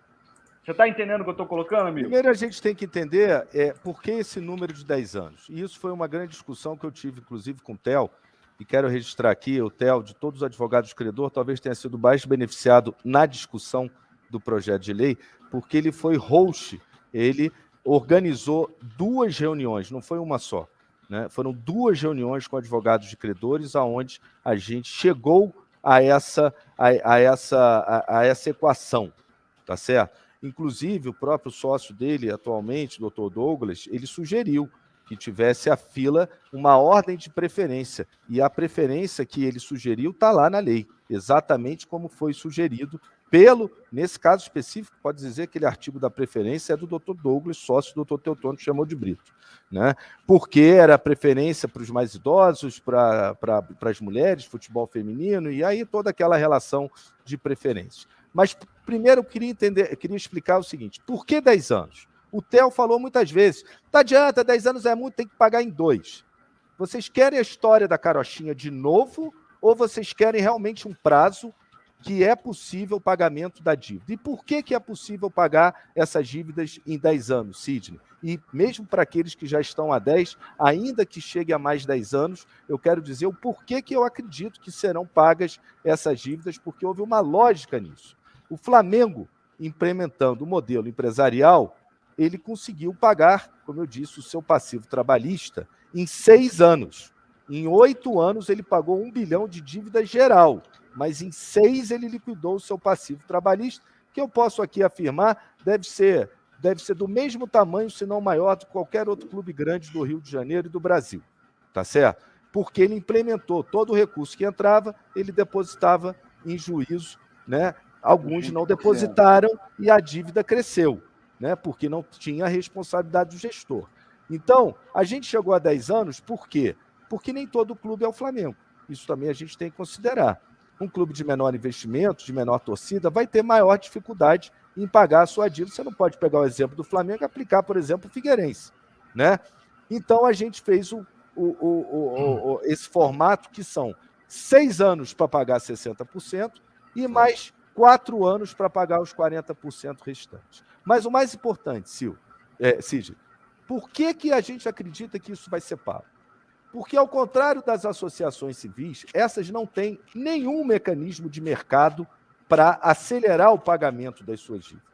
Você está entendendo o que eu estou colocando, amigo? Primeiro a gente tem que entender por que esse número de 10 anos. E isso foi uma grande discussão que eu tive, inclusive, com o Theo, e quero registrar aqui, o Theo, de todos os advogados do credor, talvez tenha sido mais beneficiado na discussão do projeto de lei, porque ele foi host, ele organizou 2 reuniões, não foi uma só, né? Foram 2 reuniões com advogados de credores, aonde a gente chegou a essa equação, tá certo? Inclusive, o próprio sócio dele, atualmente, o Dr. Douglas, ele sugeriu que tivesse a fila uma ordem de preferência. E a preferência que ele sugeriu está lá na lei, exatamente como foi sugerido nesse caso específico, pode dizer que aquele artigo da preferência é do Dr. Douglas, sócio do Dr. Teotônio, que chamou de Brito, né? Porque era preferência para os mais idosos, para as mulheres, futebol feminino, e aí toda aquela relação de preferência. Mas primeiro eu queria explicar o seguinte, por que 10 anos? O Theo falou muitas vezes, não adianta, 10 anos é muito, tem que pagar em 2. Vocês querem a história da carochinha de novo ou vocês querem realmente um prazo que é possível o pagamento da dívida? E por que é possível pagar essas dívidas em 10 anos, Sidney? E mesmo para aqueles que já estão há 10, ainda que chegue a mais 10 anos, eu quero dizer o porquê que eu acredito que serão pagas essas dívidas, porque houve uma lógica nisso. O Flamengo, implementando o modelo empresarial, ele conseguiu pagar, como eu disse, o seu passivo trabalhista em 6 anos. Em 8 anos, ele pagou 1 bilhão de dívida geral, mas em 6 ele liquidou o seu passivo trabalhista, que eu posso aqui afirmar deve ser do mesmo tamanho, se não maior, do que qualquer outro clube grande do Rio de Janeiro e do Brasil, tá certo? Porque ele implementou todo o recurso que entrava, ele depositava em juízo, né? Alguns não depositaram e a dívida cresceu, né? Porque não tinha a responsabilidade do gestor. Então, a gente chegou a 10 anos, por quê? Porque nem todo clube é o Flamengo. Isso também a gente tem que considerar. Um clube de menor investimento, de menor torcida, vai ter maior dificuldade em pagar a sua dívida. Você não pode pegar o exemplo do Flamengo e aplicar, por exemplo, o Figueirense, né? Então, a gente fez esse formato que são 6 anos para pagar 60% e mais 4 anos para pagar os 40% restantes. Mas o mais importante, Cid, por que a gente acredita que isso vai ser pago? Porque, ao contrário das associações civis, essas não têm nenhum mecanismo de mercado para acelerar o pagamento das suas dívidas.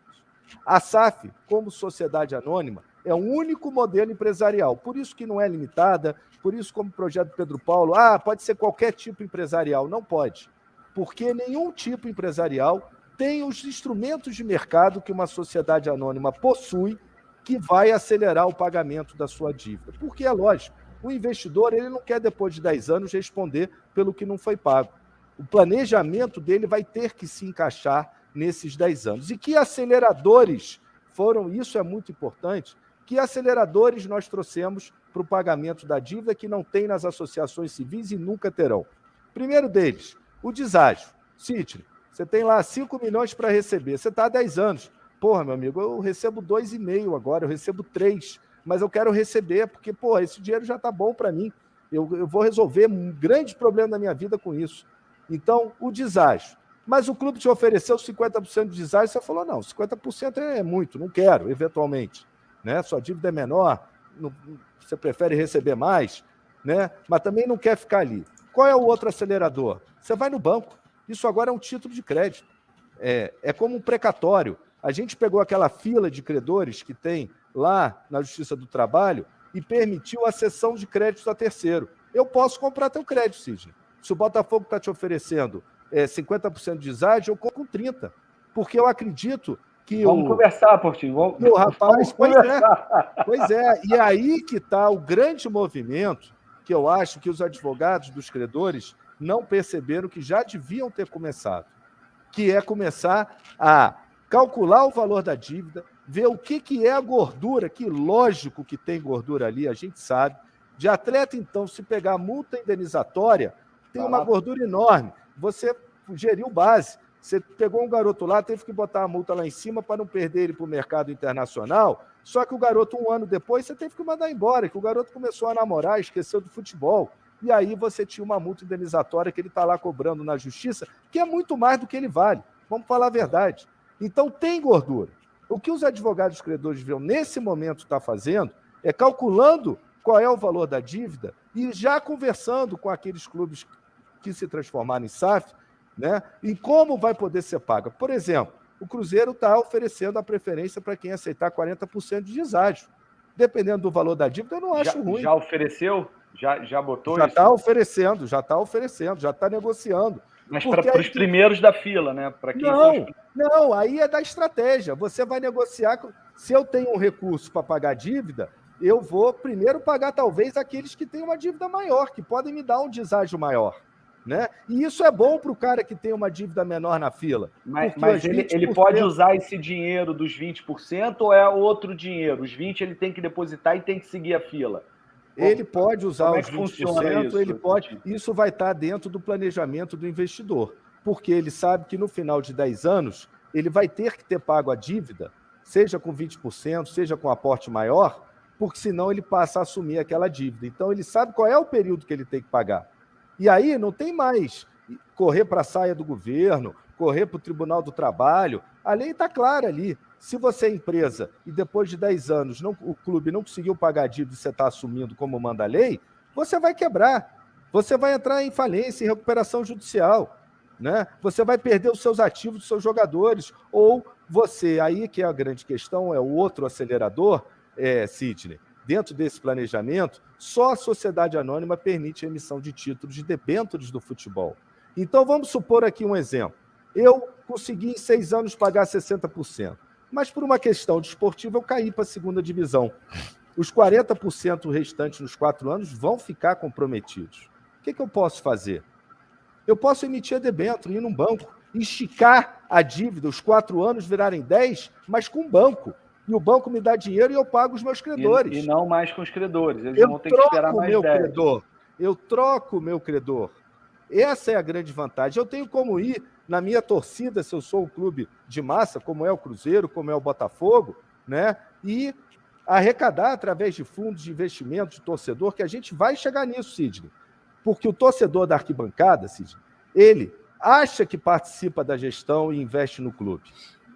A SAF, como sociedade anônima, é o único modelo empresarial. Por isso que não é limitada, por isso, como o projeto Pedro Paulo, pode ser qualquer tipo empresarial. Não pode. Porque nenhum tipo empresarial tem os instrumentos de mercado que uma sociedade anônima possui que vai acelerar o pagamento da sua dívida. Porque é lógico. O investidor ele não quer, depois de 10 anos, responder pelo que não foi pago. O planejamento dele vai ter que se encaixar nesses 10 anos. E que aceleradores foram, isso é muito importante, que aceleradores nós trouxemos para o pagamento da dívida que não tem nas associações civis e nunca terão. Primeiro deles, o deságio. Sidney, você tem lá 5 milhões para receber, você está há 10 anos. Porra, meu amigo, eu recebo 2,5 agora, eu recebo 3, mas eu quero receber, porque, esse dinheiro já está bom para mim. Eu vou resolver um grande problema da minha vida com isso. Então, o deságio. Mas o clube te ofereceu 50% de deságio, você falou, não, 50% é muito, não quero, eventualmente. Né? Sua dívida é menor, você prefere receber mais, né? Mas também não quer ficar ali. Qual é o outro acelerador? Você vai no banco. Isso agora é um título de crédito. É como um precatório. A gente pegou aquela fila de credores que tem lá na Justiça do Trabalho e permitiu a cessão de créditos a terceiro. Eu posso comprar teu crédito, Sidney. Se o Botafogo está te oferecendo 50% de deságio, eu compro com 30%. Porque eu acredito que Vamos conversar, Portinho. Rapaz, pois é. E aí que está o grande movimento que eu acho que os advogados dos credores não perceberam que já deviam ter começado, que é começar a calcular o valor da dívida, ver o que é a gordura, que lógico que tem gordura ali, a gente sabe. De atleta, então, se pegar multa indenizatória, tem uma gordura enorme. Você geriu base. Você pegou um garoto lá, teve que botar a multa lá em cima para não perder ele para o mercado internacional, só que o garoto, 1 ano depois, você teve que mandar embora, que o garoto começou a namorar, esqueceu do futebol. E aí você tinha uma multa indenizatória que ele está lá cobrando na justiça, que é muito mais do que ele vale. Vamos falar a verdade. Então tem gordura. O que os advogados credores deviam, nesse momento, estar fazendo é calculando qual é o valor da dívida e já conversando com aqueles clubes que se transformaram em SAF, né? E como vai poder ser paga. Por exemplo, o Cruzeiro está oferecendo a preferência para quem aceitar 40% de deságio. Dependendo do valor da dívida, eu não acho ruim. Já ofereceu? Já botou já isso? Já está oferecendo, já está negociando. Mas para os primeiros da fila, né? Para quem não, aí é da estratégia. Você vai negociar. Se eu tenho um recurso para pagar dívida, eu vou primeiro pagar talvez aqueles que têm uma dívida maior, que podem me dar um deságio maior. Né? E isso é bom para o cara que tem uma dívida menor na fila. Mas ele pode usar esse dinheiro dos 20% ou é outro dinheiro? Os 20% ele tem que depositar e tem que seguir a fila. Ele pode usar os 20%, isso? Ele pode. Isso vai estar dentro do planejamento do investidor, porque ele sabe que no final de 10 anos ele vai ter que ter pago a dívida, seja com 20%, seja com aporte maior, porque senão ele passa a assumir aquela dívida. Então ele sabe qual é o período que ele tem que pagar. E aí não tem mais correr para a saia do governo, correr para o Tribunal do Trabalho. A lei está clara ali. Se você é empresa e depois de 10 anos o clube não conseguiu pagar a dívida e você está assumindo como manda a lei, você vai quebrar. Você vai entrar em falência, em recuperação judicial. Né? Você vai perder os seus ativos, os seus jogadores. Ou você, aí que é a grande questão, é o outro acelerador, Sidney, dentro desse planejamento, só a sociedade anônima permite a emissão de títulos de debêntures do futebol. Então, vamos supor aqui um exemplo. Eu consegui em 6 anos pagar 60%, mas por uma questão desportiva eu caí para a segunda divisão. Os 40% restantes nos 4 anos vão ficar comprometidos. O que eu posso fazer? Eu posso emitir a debênture, ir num banco, esticar a dívida, os 4 anos virarem 10, mas com o banco. E o banco me dá dinheiro e eu pago os meus credores. E não mais com os credores. Eles Eu vão ter que esperar mais 10. Credor. Eu troco o meu credor. Essa é a grande vantagem. Eu tenho como ir na minha torcida, se eu sou um clube de massa, como é o Cruzeiro, como é o Botafogo, né? E arrecadar através de fundos de investimento de torcedor, que a gente vai chegar nisso, Sidney. Porque o torcedor da arquibancada, Sidney, ele acha que participa da gestão e investe no clube.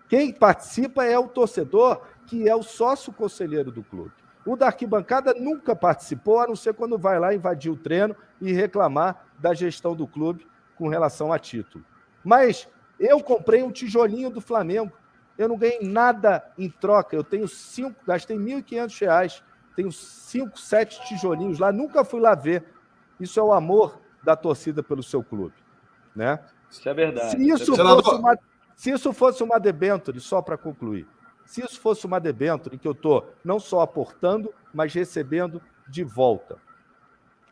Quem participa é o torcedor, que é o sócio-conselheiro do clube. O da arquibancada nunca participou, a não ser quando vai lá invadir o treino e reclamar da gestão do clube com relação a título. Mas eu comprei um tijolinho do Flamengo. Eu não ganhei nada em troca. Eu tenho gastei R$ 1.500. Tenho 5, 7 tijolinhos lá. Nunca fui lá ver. Isso é o amor da torcida pelo seu clube. Né? Isso é verdade. Se isso fosse uma debênture, só para concluir, se isso fosse uma debênture que eu estou não só aportando, mas recebendo de volta,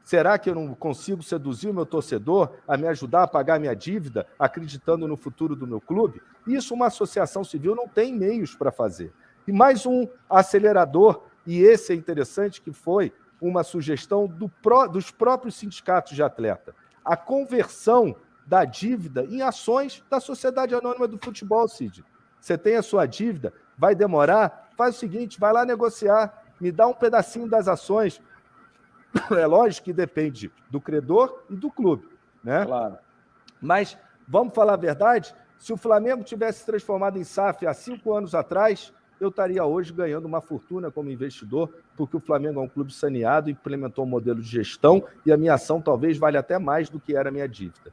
será que eu não consigo seduzir o meu torcedor a me ajudar a pagar a minha dívida, acreditando no futuro do meu clube? Isso uma associação civil não tem meios para fazer. E mais um acelerador, e esse é interessante, que foi uma sugestão dos próprios sindicatos de atleta. A conversão da dívida em ações da Sociedade Anônima do Futebol, Cid. Você tem a sua dívida, vai demorar, faz o seguinte, vai lá negociar, me dá um pedacinho das ações. É lógico que depende do credor e do clube, né? Claro. Mas, vamos falar a verdade, se o Flamengo tivesse se transformado em SAF há 5 anos atrás, eu estaria hoje ganhando uma fortuna como investidor, porque o Flamengo é um clube saneado, implementou um modelo de gestão e a minha ação talvez valha até mais do que era a minha dívida.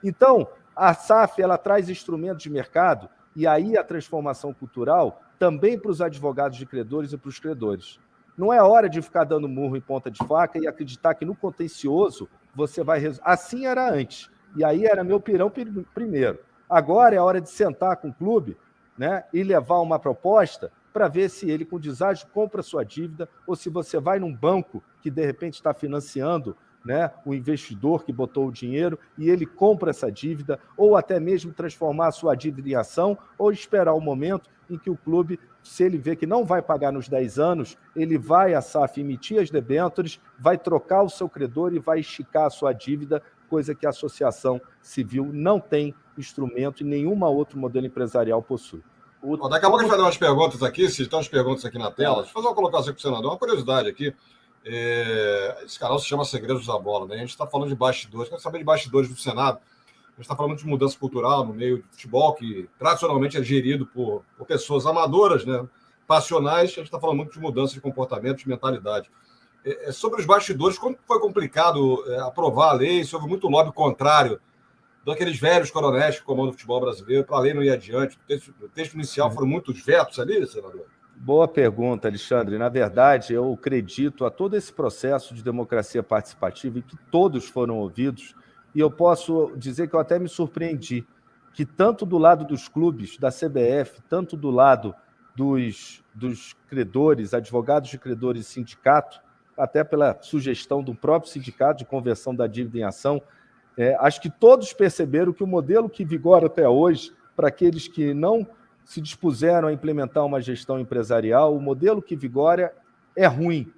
Então, a SAF ela traz instrumentos de mercado e aí a transformação cultural também para os advogados de credores e para os credores. Não é hora de ficar dando murro em ponta de faca e acreditar que no contencioso você vai... Assim era antes. E aí era meu pirão primeiro. Agora é hora de sentar com o clube, né, e levar uma proposta para ver se ele, com deságio, compra sua dívida ou se você vai num banco que, de repente, está financiando, né, o investidor que botou o dinheiro e ele compra essa dívida, ou até mesmo transformar a sua dívida em ação, ou esperar o momento em que o clube, se ele vê que não vai pagar nos 10 anos, ele vai à SAF emitir as debêntures, vai trocar o seu credor e vai esticar a sua dívida, coisa que a associação civil não tem instrumento e nenhuma outro modelo empresarial possui. Daqui a pouco a gente vai dar umas perguntas aqui, se estão as perguntas aqui na tela. Deixa eu fazer uma colocação para o senador, uma curiosidade aqui. Esse canal se chama Segredos da Bola, né? A gente está falando de bastidores, quero saber de bastidores do Senado. A gente está falando de mudança cultural no meio de futebol, que tradicionalmente é gerido por pessoas amadoras, né? Passionais. A gente está falando muito de mudança de comportamento, de mentalidade. Sobre os bastidores, como foi complicado aprovar a lei, se houve muito lobby contrário daqueles velhos coronéis que comandam o futebol brasileiro, para a lei não ir adiante. O texto inicial foram muitos vetos ali, senador? Boa pergunta, Alexandre. Na verdade, eu acredito a todo esse processo de democracia participativa e que todos foram ouvidos, e eu posso dizer que eu até me surpreendi, que tanto do lado dos clubes, da CBF, tanto do lado dos credores, advogados de credores e sindicato, até pela sugestão do próprio sindicato de conversão da dívida em ação, acho que todos perceberam que o modelo que vigora até hoje, para aqueles que não se dispuseram a implementar uma gestão empresarial, o modelo que vigora é ruim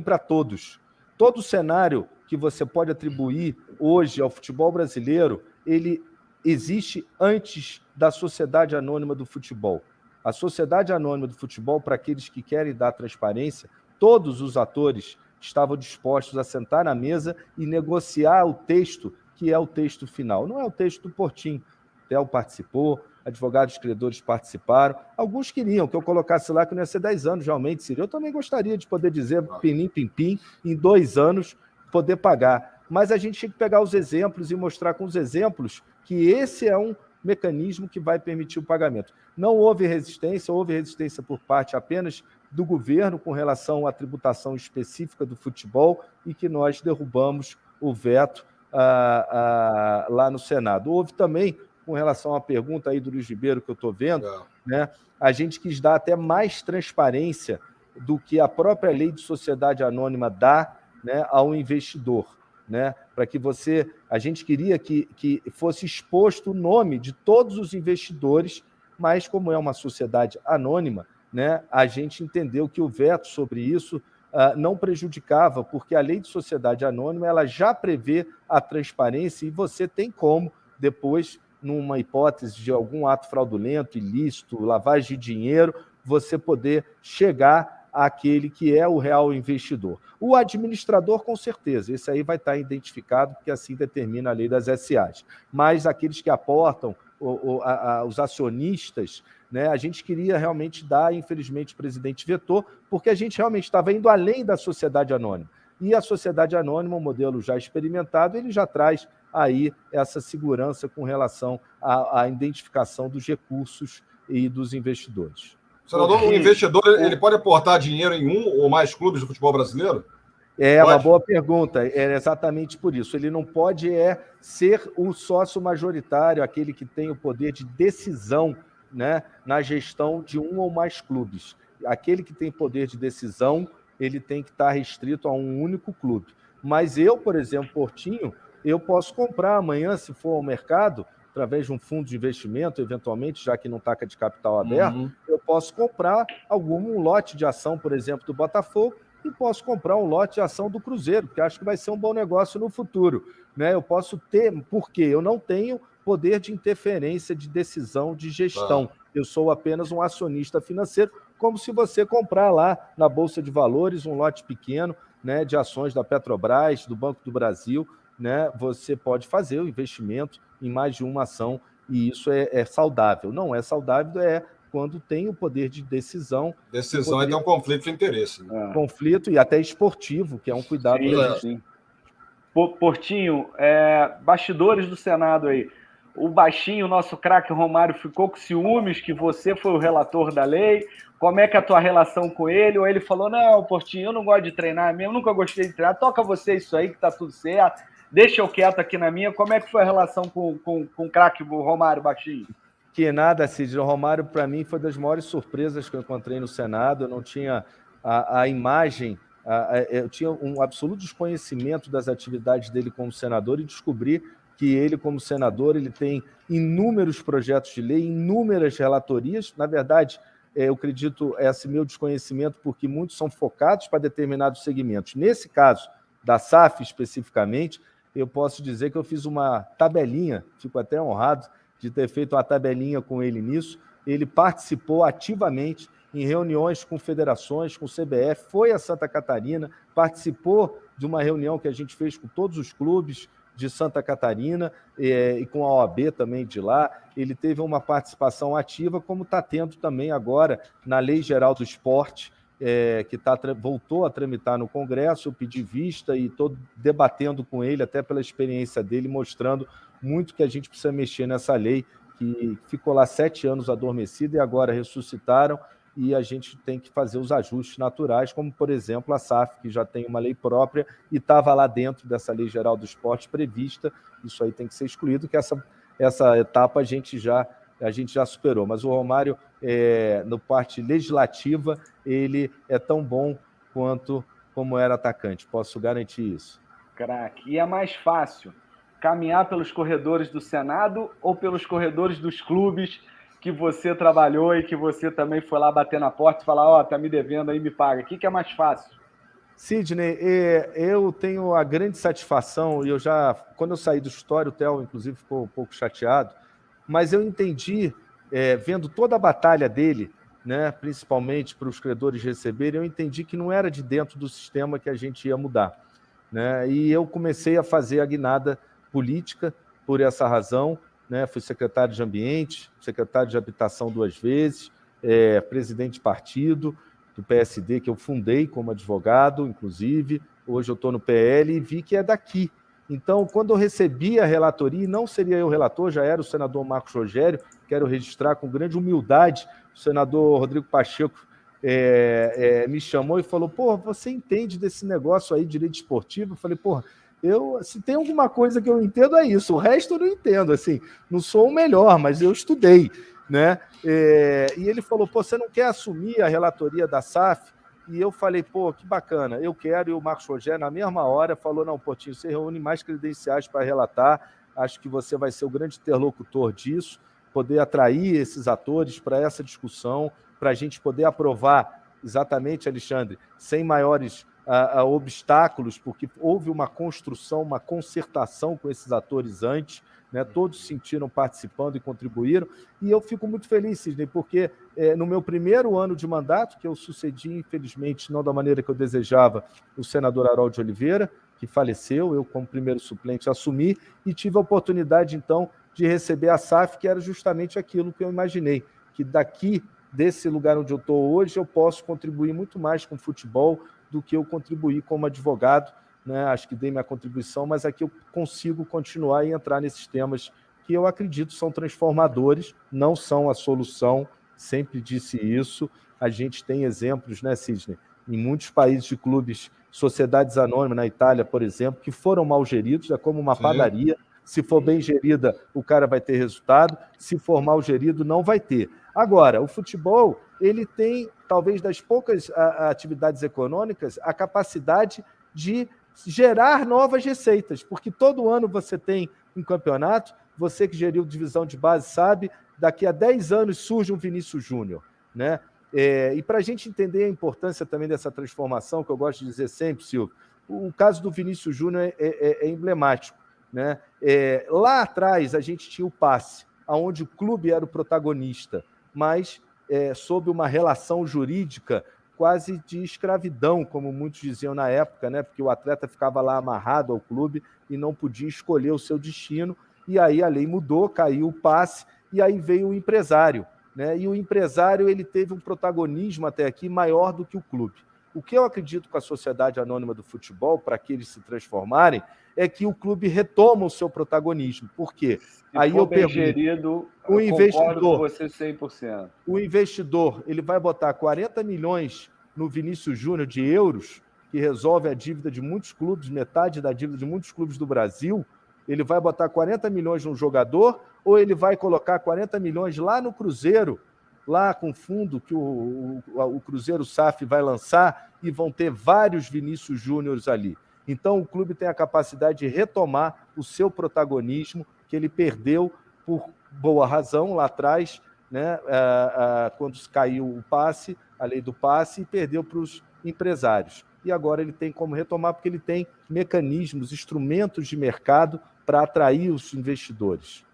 para todos. Todo o cenário que você pode atribuir hoje ao futebol brasileiro, ele existe antes da Sociedade Anônima do Futebol. A Sociedade Anônima do Futebol, para aqueles que querem dar transparência, todos os atores estavam dispostos a sentar na mesa e negociar o texto, que é o texto final. Não é o texto do Portinho. O Theo participou, advogados credores participaram. Alguns queriam que eu colocasse lá que não ia ser 10 anos, realmente, Ciro. Eu também gostaria de poder dizer, pim-pim, em 2 anos, poder pagar. Mas a gente tinha que pegar os exemplos e mostrar com os exemplos que esse é um mecanismo que vai permitir o pagamento. Não houve resistência por parte apenas do governo com relação à tributação específica do futebol e que nós derrubamos o veto lá no Senado. Houve também, com relação à pergunta aí do Luiz Ribeiro que eu estou vendo, né, a gente quis dar até mais transparência do que a própria lei de sociedade anônima dá, né, ao investidor. Né, para que a gente queria que fosse exposto o nome de todos os investidores, mas como é uma sociedade anônima, né, a gente entendeu que o veto sobre isso não prejudicava, porque a lei de sociedade anônima ela já prevê a transparência e você tem como, depois, numa hipótese de algum ato fraudulento, ilícito, lavagem de dinheiro, você poder chegar àquele que é o real investidor. O administrador, com certeza, esse aí vai estar identificado, porque assim determina a lei das SAs. Mas aqueles que aportam, os acionistas, né, a gente queria realmente dar, infelizmente o presidente vetou, porque a gente realmente estava indo além da sociedade anônima. E a sociedade anônima, um modelo já experimentado, ele já traz aí essa segurança com relação à identificação dos recursos e dos investidores. Senador, o investidor ele pode aportar dinheiro em um ou mais clubes do futebol brasileiro? É uma boa pergunta, é exatamente por isso. Ele não pode ser o sócio majoritário, aquele que tem o poder de decisão, né, na gestão de um ou mais clubes. Aquele que tem poder de decisão, ele tem que estar restrito a um único clube. Mas eu, por exemplo, Portinho, eu posso comprar amanhã, se for ao mercado, através de um fundo de investimento, eventualmente, já que não está de capital aberto, eu posso comprar um lote de ação, por exemplo, do Botafogo, e posso comprar um lote de ação do Cruzeiro, que acho que vai ser um bom negócio no futuro. Né? Eu posso ter, porque eu não tenho poder de interferência, de decisão, de gestão. Eu sou apenas um acionista financeiro, como se você comprar lá na Bolsa de Valores um lote pequeno, né, de ações da Petrobras, do Banco do Brasil, né? Você pode fazer o investimento em mais de uma ação e isso é saudável. Não é saudável quando tem o poder de decisão. Decisão é ter um conflito de interesse. Né? Conflito e até esportivo, que é um cuidado. Sim. Portinho, bastidores do Senado aí. O baixinho, nosso craque Romário, ficou com ciúmes que você foi o relator da lei. Como é que é a tua relação com ele? Ou ele falou, não, Portinho, eu não gosto de treinar mesmo, nunca gostei de treinar, toca você isso aí que tá tudo certo, deixa eu quieto aqui na minha. Como é que foi a relação com o craque Romário, baixinho? Que nada, Cid. O Romário, para mim, foi das maiores surpresas que eu encontrei no Senado. Eu não tinha a imagem, eu tinha um absoluto desconhecimento das atividades dele como senador e descobri que ele, como senador, ele tem inúmeros projetos de lei, inúmeras relatorias. Na verdade, eu acredito esse meu desconhecimento porque muitos são focados para determinados segmentos. Nesse caso, da SAF especificamente, eu posso dizer que eu fiz uma tabelinha, fico até honrado de ter feito uma tabelinha com ele nisso. Ele participou ativamente em reuniões com federações, com o CBF, foi a Santa Catarina, participou de uma reunião que a gente fez com todos os clubes de Santa Catarina e com a OAB também de lá. Ele teve uma participação ativa, como está tendo também agora na Lei Geral do Esporte, que voltou a tramitar no Congresso. Eu pedi vista e estou debatendo com ele, até pela experiência dele, mostrando muito que a gente precisa mexer nessa lei, que ficou lá 7 anos adormecida e agora ressuscitaram, e a gente tem que fazer os ajustes naturais, como, por exemplo, a SAF, que já tem uma lei própria e estava lá dentro dessa Lei Geral do Esporte prevista. Isso aí tem que ser excluído, que essa etapa a gente já superou. Mas o Romário, no parte legislativa, ele é tão bom quanto como era atacante. Posso garantir isso. Craque. E é mais fácil caminhar pelos corredores do Senado ou pelos corredores dos clubes que você trabalhou e que você também foi lá bater na porta e falar, tá me devendo aí, me paga. O que é mais fácil? Sidney, eu tenho a grande satisfação, e quando eu saí do escritório, o Theo, inclusive, ficou um pouco chateado, mas eu entendi, vendo toda a batalha dele, né, principalmente para os credores receberem, eu entendi que não era de dentro do sistema que a gente ia mudar, né? E eu comecei a fazer a guinada política por essa razão, né? Fui secretário de Ambiente, secretário de Habitação 2 vezes, presidente de partido do PSD, que eu fundei como advogado, inclusive. Hoje eu estou no PL e vi que é daqui. Então, quando eu recebi a relatoria, e não seria eu relator, já era o senador Marcos Rogério, quero registrar com grande humildade, o senador Rodrigo Pacheco me chamou e falou, pô, você entende desse negócio aí, direito esportivo? Eu falei, pô, se tem alguma coisa que eu entendo é isso, o resto eu não entendo, assim, não sou o melhor, mas eu estudei, né? E ele falou, pô, você não quer assumir a relatoria da SAF? E eu falei, pô, que bacana, eu quero, e o Marcos Rogério, na mesma hora, falou, não, Portinho, você reúne mais credenciais para relatar, acho que você vai ser o grande interlocutor disso, poder atrair esses atores para essa discussão, para a gente poder aprovar, exatamente, Alexandre, sem maiores obstáculos, porque houve uma construção, uma concertação com esses atores antes, né? Todos se sentiram participando e contribuíram, e eu fico muito feliz, Sidney, porque no meu primeiro ano de mandato, que eu sucedi, infelizmente, não da maneira que eu desejava, o senador Harold de Oliveira, que faleceu, eu como primeiro suplente assumi, e tive a oportunidade, então, de receber a SAF, que era justamente aquilo que eu imaginei, que daqui, desse lugar onde eu estou hoje, eu posso contribuir muito mais com o futebol do que eu contribuí como advogado, né? Acho que dei minha contribuição, mas aqui eu consigo continuar e entrar nesses temas que eu acredito são transformadores, não são a solução, sempre disse isso. A gente tem exemplos, né, Sidney, em muitos países de clubes, sociedades anônimas, na Itália, por exemplo, que foram mal geridos, é como uma padaria. Se for bem gerida, o cara vai ter resultado. Se for mal gerido, não vai ter. Agora, o futebol, ele tem, talvez das poucas atividades econômicas, a capacidade de gerar novas receitas, porque todo ano você tem um campeonato, você que geriu divisão de base sabe, daqui a 10 anos surge um Vinícius Júnior, né? E para a gente entender a importância também dessa transformação, que eu gosto de dizer sempre, Silvio, o caso do Vinícius Júnior é emblemático, né? Lá atrás a gente tinha o passe, onde o clube era o protagonista, mas sob uma relação jurídica quase de escravidão, como muitos diziam na época, né? Porque o atleta ficava lá amarrado ao clube e não podia escolher o seu destino, e aí a lei mudou, caiu o passe, e aí veio o empresário, né? E o empresário ele teve um protagonismo até aqui maior do que o clube. O que eu acredito com a Sociedade Anônima do Futebol, para que eles se transformarem, é que o clube retoma o seu protagonismo. Por quê? Aí eu pergunto, gerido, o investidor, com você 100%. O investidor ele vai botar 40 milhões no Vinícius Júnior de euros, que resolve a dívida de muitos clubes, metade da dívida de muitos clubes do Brasil. Ele vai botar 40 milhões num jogador, ou ele vai colocar 40 milhões lá no Cruzeiro, lá com fundo que o Cruzeiro SAF vai lançar, e vão ter vários Vinícius Júniores ali. Então, o clube tem a capacidade de retomar o seu protagonismo, que ele perdeu por boa razão lá atrás, né? Quando caiu o passe, a lei do passe, e perdeu para os empresários. E agora ele tem como retomar, porque ele tem mecanismos, instrumentos de mercado para atrair os investidores.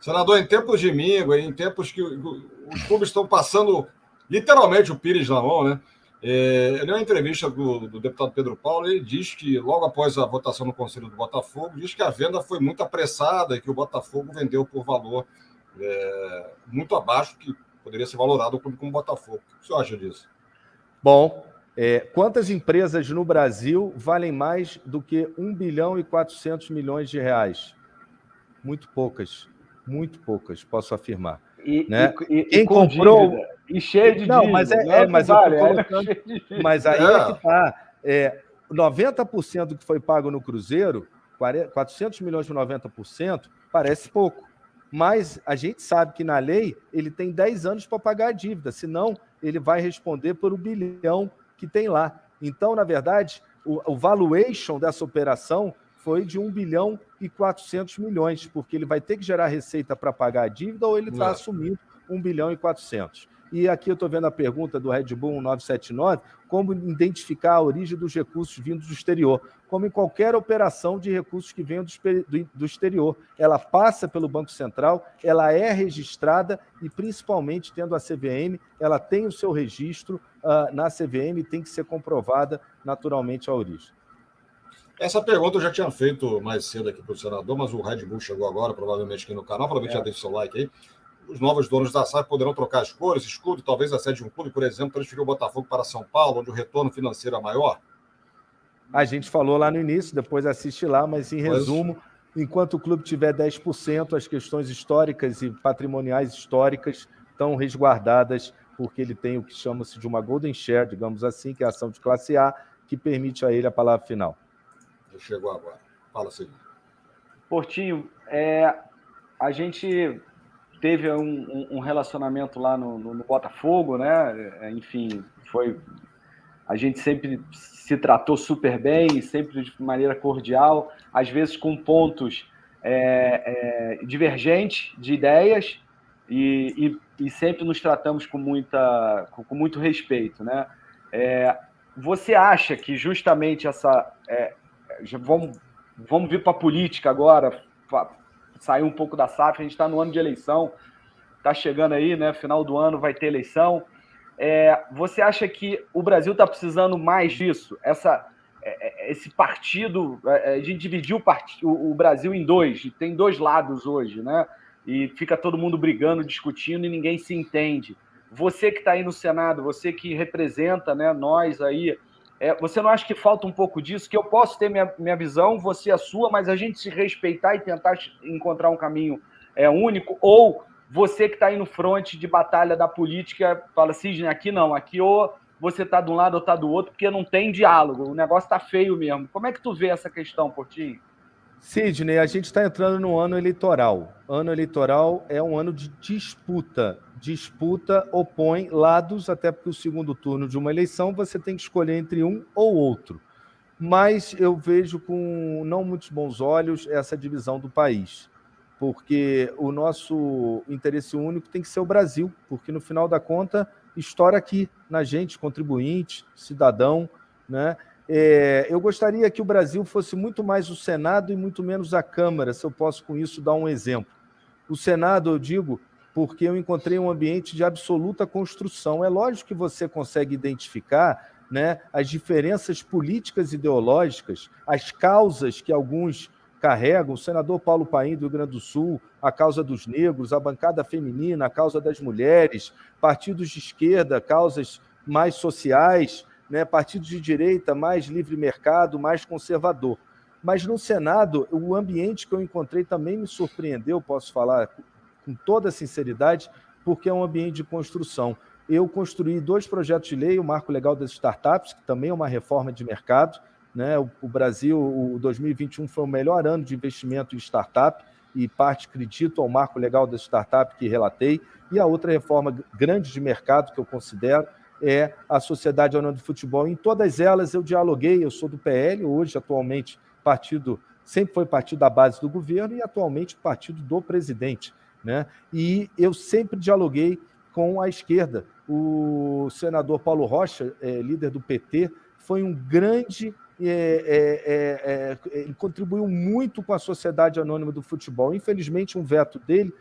Senador, em tempos de míngua, em tempos que os clubes estão passando literalmente o pires na mão, né? Eu li uma entrevista do deputado Pedro Paulo, ele diz que logo após a votação no Conselho do Botafogo, diz que a venda foi muito apressada e que o Botafogo vendeu por valor muito abaixo, que poderia ser valorado o clube como o Botafogo. O que você acha disso? Bom, quantas empresas no Brasil valem mais do que 1 bilhão e 400 milhões de reais? Muito poucos, posso afirmar. Quem comprou... Dívida. E cheio de não, dívida. Mas eu estou colocando... Mas aí é que está. 90% do que foi pago no Cruzeiro, 400 milhões por 90%, parece pouco. Mas a gente sabe que na lei ele tem 10 anos para pagar a dívida, senão ele vai responder por 1 bilhão que tem lá. Então, na verdade, o valuation dessa operação foi de 1 bilhão e 400 milhões, porque ele vai ter que gerar receita para pagar a dívida ou ele está assumindo 1 bilhão e 400. E aqui eu estou vendo a pergunta do Red Bull 1979, como identificar a origem dos recursos vindos do exterior. Como em qualquer operação de recursos que venham do exterior. Ela passa pelo Banco Central, ela é registrada e, principalmente, tendo a CVM, ela tem o seu registro na CVM e tem que ser comprovada naturalmente a origem. Essa pergunta eu já tinha feito mais cedo aqui para o senador, mas o Red Bull chegou agora, provavelmente aqui no canal, provavelmente já deixa o seu like aí. Os novos donos da SAF poderão trocar as cores, escudo, talvez a sede de um clube, por exemplo, transferir o Botafogo para São Paulo, onde o retorno financeiro é maior? A gente falou lá no início, depois assiste lá, mas em resumo, enquanto o clube tiver 10%, as questões históricas e patrimoniais históricas estão resguardadas, porque ele tem o que chama-se de uma golden share, digamos assim, que é a ação de classe A, que permite a ele a palavra final. Chegou agora. Fala, Silvio. Portinho, a gente teve um relacionamento lá no Botafogo, né? Enfim, a gente sempre se tratou super bem, sempre de maneira cordial, às vezes com pontos divergentes de ideias, e sempre nos tratamos com muito respeito, né? Você acha que justamente vamos vir para a política agora, sair um pouco da SAF, a gente está no ano de eleição, está chegando aí, né? Final do ano vai ter eleição. Você acha que o Brasil está precisando mais disso? Esse partido, a gente dividiu o Brasil em dois, tem dois lados hoje, né? E fica todo mundo brigando, discutindo e ninguém se entende. Você que está aí no Senado, você que representa, né, nós aí, você não acha que falta um pouco disso? Que eu posso ter minha visão, você a sua, mas a gente se respeitar e tentar encontrar um caminho único? Ou você que está aí no fronte de batalha da política fala, Sidney, aqui não, aqui ou você está de um lado ou está do outro, porque não tem diálogo, o negócio está feio mesmo. Como é que tu vê essa questão, Portinho? Sidney, a gente está entrando no ano eleitoral. Ano eleitoral é um ano de disputa. Disputa opõe lados, até porque o segundo turno de uma eleição você tem que escolher entre um ou outro. Mas eu vejo com não muitos bons olhos essa divisão do país, porque o nosso interesse único tem que ser o Brasil, porque no final da conta estoura aqui na gente, contribuinte, cidadão, né? Eu gostaria que o Brasil fosse muito mais o Senado e muito menos a Câmara, se eu posso com isso dar um exemplo. O Senado, eu digo, porque eu encontrei um ambiente de absoluta construção. É lógico que você consegue identificar, né, as diferenças políticas e ideológicas, as causas que alguns carregam, o senador Paulo Paim, do Rio Grande do Sul, a causa dos negros, a bancada feminina, a causa das mulheres, partidos de esquerda, causas mais sociais, né, partidos de direita, mais livre mercado, mais conservador. Mas no Senado, o ambiente que eu encontrei também me surpreendeu, posso falar com toda sinceridade, porque é um ambiente de construção. Eu construí 2 projetos de lei, o Marco Legal das Startups, que também é uma reforma de mercado, né? O Brasil, o 2021 foi o melhor ano de investimento em startup, e parte acredito ao Marco Legal das Startups que relatei, e a outra reforma grande de mercado que eu considero é a Sociedade Anônima de Futebol. Em todas elas eu dialoguei, eu sou do PL, hoje atualmente partido, sempre foi partido da base do governo e atualmente partido do presidente, né? E eu sempre dialoguei com a esquerda. O senador Paulo Rocha, líder do PT, foi um grande... ele contribuiu muito com a Sociedade Anônima do Futebol. Infelizmente, um veto dele,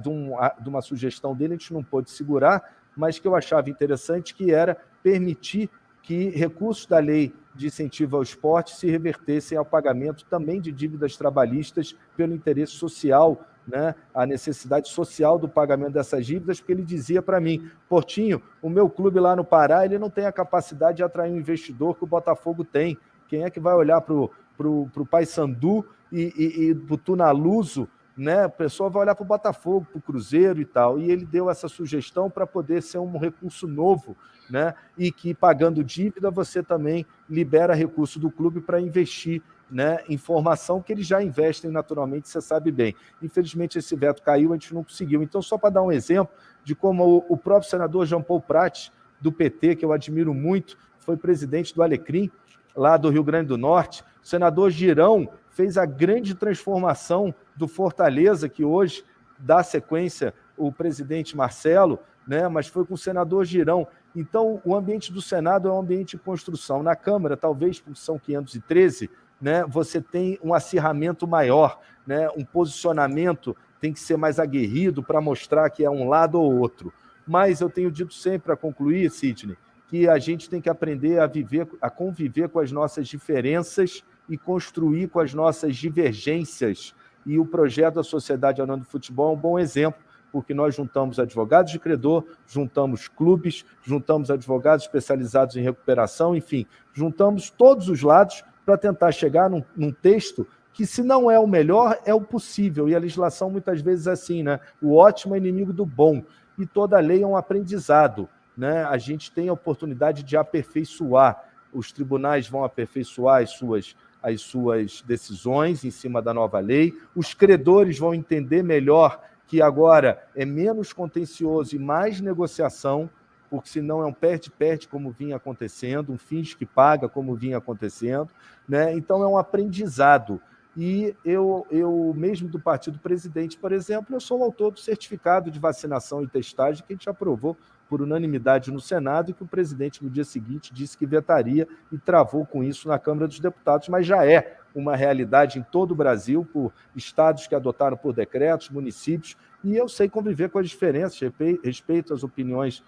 de uma sugestão dele, a gente não pôde segurar, mas que eu achava interessante, que era permitir que recursos da lei de incentivo ao esporte se revertessem ao pagamento também de dívidas trabalhistas pelo interesse social, né? A necessidade social do pagamento dessas dívidas, porque ele dizia para mim, Portinho, o meu clube lá no Pará, ele não tem a capacidade de atrair um investidor que o Botafogo tem. Quem é que vai olhar para o Paysandu e para o Tunaluso, né? A pessoa vai olhar para o Botafogo, para o Cruzeiro e tal. E ele deu essa sugestão para poder ser um recurso novo, né? E que, pagando dívida, você também libera recurso do clube para investir, né, em formação, que eles já investem naturalmente, você sabe bem. Infelizmente, esse veto caiu, a gente não conseguiu. Então, só para dar um exemplo de como o próprio senador Jean Paul Prat, do PT, que eu admiro muito, foi presidente do Alecrim, lá do Rio Grande do Norte. O senador Girão fez a grande transformação do Fortaleza, que hoje dá sequência o presidente Marcelo, né? Mas foi com o senador Girão. Então, o ambiente do Senado é um ambiente de construção. Na Câmara, talvez por São 513, né, você tem um acirramento maior, né? Um posicionamento tem que ser mais aguerrido para mostrar que é um lado ou outro. Mas eu tenho dito sempre, para concluir, Sidney, que a gente tem que aprender a conviver com as nossas diferenças e construir com as nossas divergências. E o projeto da Sociedade Anônima do Futebol é um bom exemplo, porque nós juntamos advogados de credor, juntamos clubes, juntamos advogados especializados em recuperação, enfim, juntamos todos os lados para tentar chegar num texto que, se não é o melhor, é o possível. E a legislação muitas vezes é assim, né? O ótimo é inimigo do bom. E toda lei é um aprendizado, né? A gente tem a oportunidade de aperfeiçoar. Os tribunais vão aperfeiçoar as suas decisões em cima da nova lei. Os credores vão entender melhor que agora é menos contencioso e mais negociação, porque senão é um perde-perde, como vinha acontecendo, um finge que paga, como vinha acontecendo, né? Então é um aprendizado. E eu mesmo do partido presidente, por exemplo, eu sou o autor do certificado de vacinação e testagem que a gente aprovou por unanimidade no Senado e que o presidente, no dia seguinte, disse que vetaria e travou com isso na Câmara dos Deputados, mas já é uma realidade em todo o Brasil, por estados que adotaram por decretos, municípios, e eu sei conviver com as diferenças, respeito as opiniões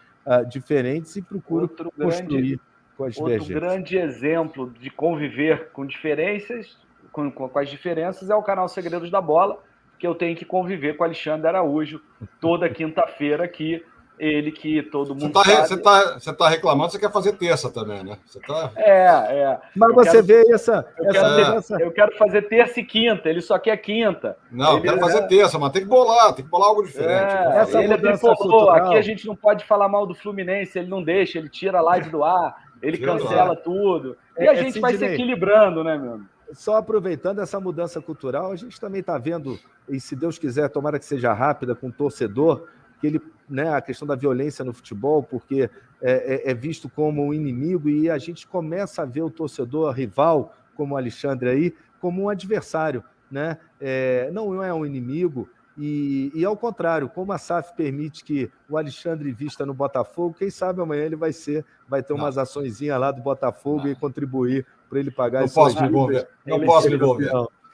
diferentes e procuro construir com as divergências. Outro grande exemplo de conviver com diferenças, com as diferenças, é o canal Segredos da Bola, que eu tenho que conviver com o Alexandre Araújo toda quinta-feira aqui. Ele que todo mundo sabe. Você tá reclamando, você quer fazer terça também, né? Você tá... Mas você vê eu quero fazer terça e quinta, ele só quer quinta. Não, eu quero fazer terça, mas tem que bolar algo diferente. Ele falou, aqui a gente não pode falar mal do Fluminense, ele não deixa, ele tira a live do ar, ele cancela tudo. E a gente vai se equilibrando, né, meu amigo? Só aproveitando essa mudança cultural, a gente também está vendo, e se Deus quiser, tomara que seja rápida, com o torcedor, que ele, né, a questão da violência no futebol, porque é visto como um inimigo e a gente começa a ver o torcedor rival, como o Alexandre aí, como um adversário, né? Não é um inimigo e ao contrário, como a SAF permite que o Alexandre vista no Botafogo, quem sabe amanhã ele vai ter umas açõezinhas lá do Botafogo e contribuir para ele pagar as suas dívidas. Não posso me envolver.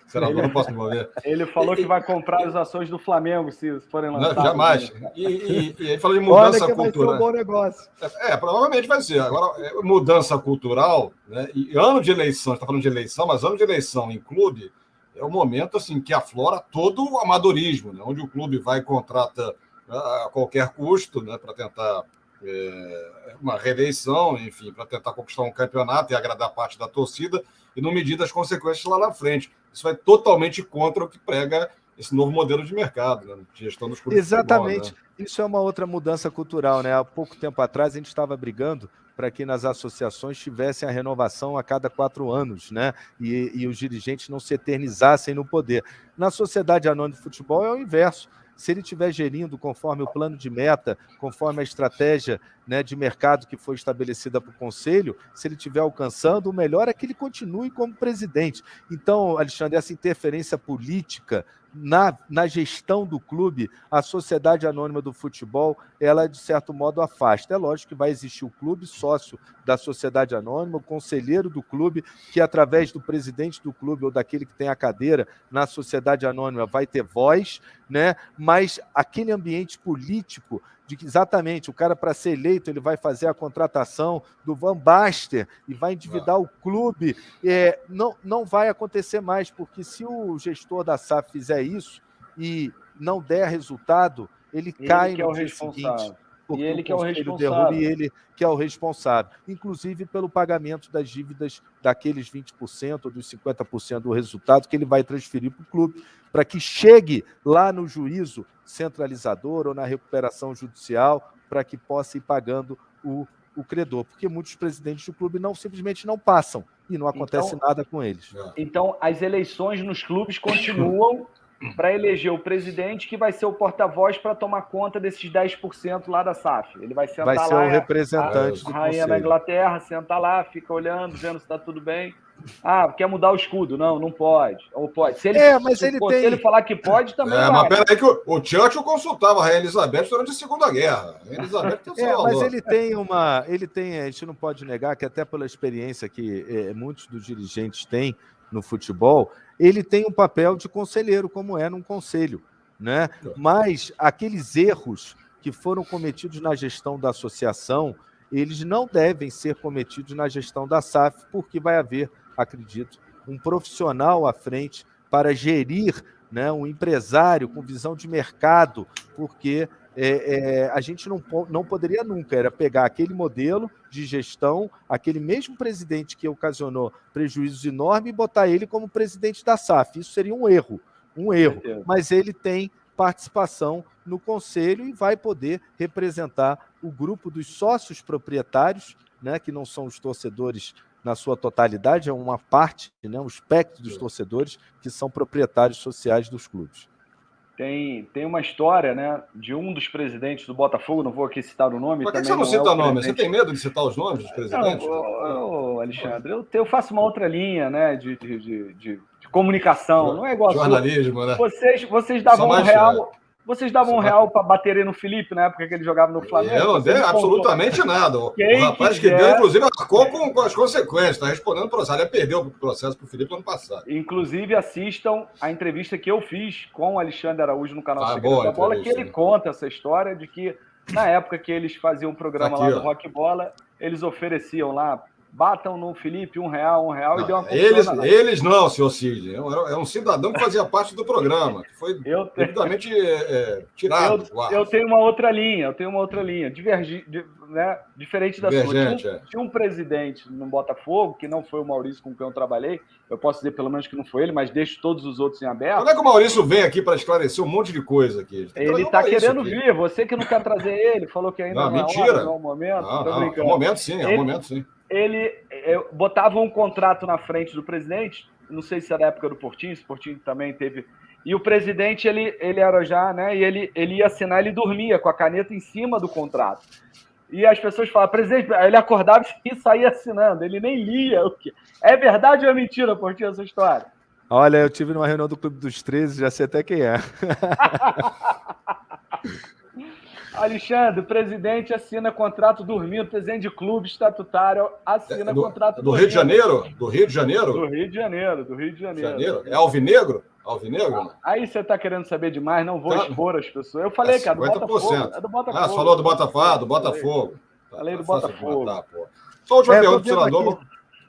Senador, não posso me envolver. Ele falou que vai comprar as ações do Flamengo se forem lançadas. Não, jamais. E ele falou de mudança cultural. Vai ser um bom negócio. Provavelmente vai ser. Agora, mudança cultural, né? E ano de eleição, a gente está falando de eleição, mas ano de eleição em clube é o momento assim, que aflora todo o amadorismo, né? Onde o clube vai e contrata a qualquer custo, né? Para tentar uma reeleição, enfim, para tentar conquistar um campeonato e agradar parte da torcida e não medir as consequências lá na frente. Isso vai totalmente contra o que prega esse novo modelo de mercado, né? De gestão dos clubes. Exatamente. De futebol, né? Isso é uma outra mudança cultural, né? Há pouco tempo atrás a gente estava brigando para que nas associações tivessem a renovação a cada 4 anos, né? E os dirigentes não se eternizassem no poder. Na Sociedade Anônima de Futebol é o inverso. Se ele estiver gerindo conforme o plano de meta, conforme a estratégia, né, de mercado que foi estabelecida para o Conselho, se ele estiver alcançando, o melhor é que ele continue como presidente. Então, Alexandre, essa interferência política na gestão do clube, a Sociedade Anônima do Futebol, ela, de certo modo, afasta. É lógico que vai existir o clube, sócio da Sociedade Anônima, o conselheiro do clube, que através do presidente do clube ou daquele que tem a cadeira na Sociedade Anônima vai ter voz, né? Mas aquele ambiente político de que exatamente o cara, para ser eleito, ele vai fazer a contratação do Van Basten e vai endividar o clube, não vai acontecer mais, porque se o gestor da SAF fizer isso e não der resultado, ele cai no dia seguinte. E ele que é o responsável. Derruba, e ele que é o responsável, inclusive pelo pagamento das dívidas daqueles 20% ou dos 50% do resultado que ele vai transferir para o clube, para que chegue lá no juízo centralizador ou na recuperação judicial, para que possa ir pagando o credor, porque muitos presidentes do clube simplesmente não passam e não acontece nada com eles. Então, as eleições nos clubes continuam para eleger o presidente, que vai ser o porta-voz para tomar conta desses 10% lá da SAF. Ele vai sentar lá. Vai ser o representante do rainha conselho. da Inglaterra, senta lá, fica olhando, vendo se está tudo bem. quer mudar o escudo. Não pode. Ou pode. Se ele, se ele falar que pode, também vai. Mas peraí que o Churchill consultava a Rainha Elizabeth durante a Segunda Guerra. A Elizabeth tem mas ele tem, a gente não pode negar que até pela experiência que muitos dos dirigentes têm no futebol, ele tem um papel de conselheiro, como é num conselho, né? Mas aqueles erros que foram cometidos na gestão da associação, eles não devem ser cometidos na gestão da SAF, porque vai haver, acredito, um profissional à frente para gerir, né, um empresário com visão de mercado, porque a gente não poderia nunca era pegar aquele modelo de gestão, aquele mesmo presidente que ocasionou prejuízos enormes e botar ele como presidente da SAF. Isso seria um erro. Mas ele tem participação no conselho e vai poder representar o grupo dos sócios proprietários, né, que não são os torcedores na sua totalidade, é uma parte, né, um espectro dos torcedores que são proprietários sociais dos clubes. Tem uma história, né, de um dos presidentes do Botafogo, não vou aqui citar o nome. Por que você não cita o nome? Você tem medo de citar os nomes dos presidentes? Não, Alexandre, eu faço uma outra linha, né, de comunicação, não é igual jornalismo, né? Vocês davam um real para baterem no Felipe na época que ele jogava no Flamengo? Eu não dei absolutamente nada. O rapaz que deu, inclusive, marcou com as consequências. Está respondendo o processo. Ele perdeu o processo para o Felipe no ano passado. Inclusive, assistam a entrevista que eu fiz com o Alexandre Araújo no canal Segredo da Bola, que ele conta essa história de que, na época que eles faziam um programa lá do Rock Bola, eles ofereciam lá, batam no Felipe R$1, e deu uma eles não, senhor Sidney. É um cidadão que fazia parte do programa, que foi devidamente tirado. Eu tenho uma outra linha, né, diferente da sua. Tinha um presidente no Botafogo, que não foi o Maurício com quem eu trabalhei, eu posso dizer pelo menos que não foi ele, mas deixo todos os outros em aberto. Quando é que o Maurício vem aqui para esclarecer um monte de coisa aqui? Ele está querendo vir, você que não quer trazer ele, falou que ainda não é o momento. É um momento sim, Ele botava um contrato na frente do presidente, não sei se era da época do Portinho, se o Portinho também teve, e o presidente, ele era já, né, e ele ia assinar, ele dormia com a caneta em cima do contrato. E as pessoas falavam, presidente, ele acordava e saía assinando, ele nem lia. É verdade ou é mentira, Portinho, essa história? Olha, eu tive numa reunião do Clube dos 13, já sei até quem é. Alexandre, o presidente assina contrato dormindo, presidente de clube estatutário assina contrato dormindo. Do Rio de Janeiro? Do Rio de Janeiro? Do Rio de Janeiro. É alvinegro? Alvinegro? Aí você está querendo saber demais, não vou expor as pessoas. Eu falei, cara, do Botafogo. É do Botafogo. Você falou do Botafogo. Falei do Botafogo. Só a última pergunta do senador.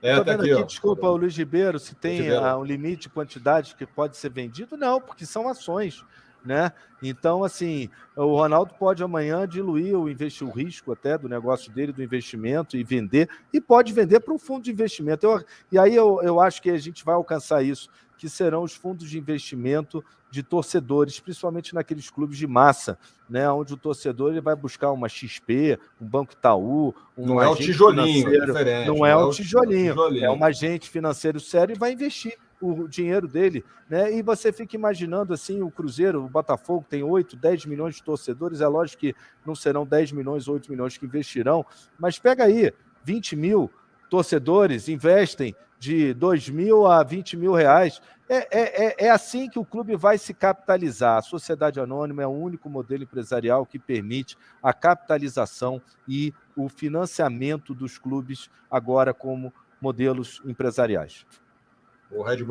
Até aqui, desculpa, o Luiz Ribeiro, se tem um limite de quantidade que pode ser vendido? Não, porque são ações. Né? Então, assim, o Ronaldo pode amanhã diluir o risco até do negócio dele, do investimento, e vender, e pode vender para um fundo de investimento. E aí eu acho que a gente vai alcançar isso, que serão os fundos de investimento de torcedores, principalmente naqueles clubes de massa, né? Onde o torcedor ele vai buscar uma XP, um Banco Itaú, não é o tijolinho, é diferente. Não é o tijolinho, é um agente financeiro sério e vai investir o dinheiro dele, né? E você fica imaginando assim, o Cruzeiro, o Botafogo tem 8, 10 milhões de torcedores, é lógico que não serão 10 milhões, 8 milhões que investirão, mas pega aí, 20 mil torcedores investem de 2 mil a 20 mil reais. É assim que o clube vai se capitalizar. A sociedade anônima é o único modelo empresarial que permite a capitalização e o financiamento dos clubes agora como modelos empresariais.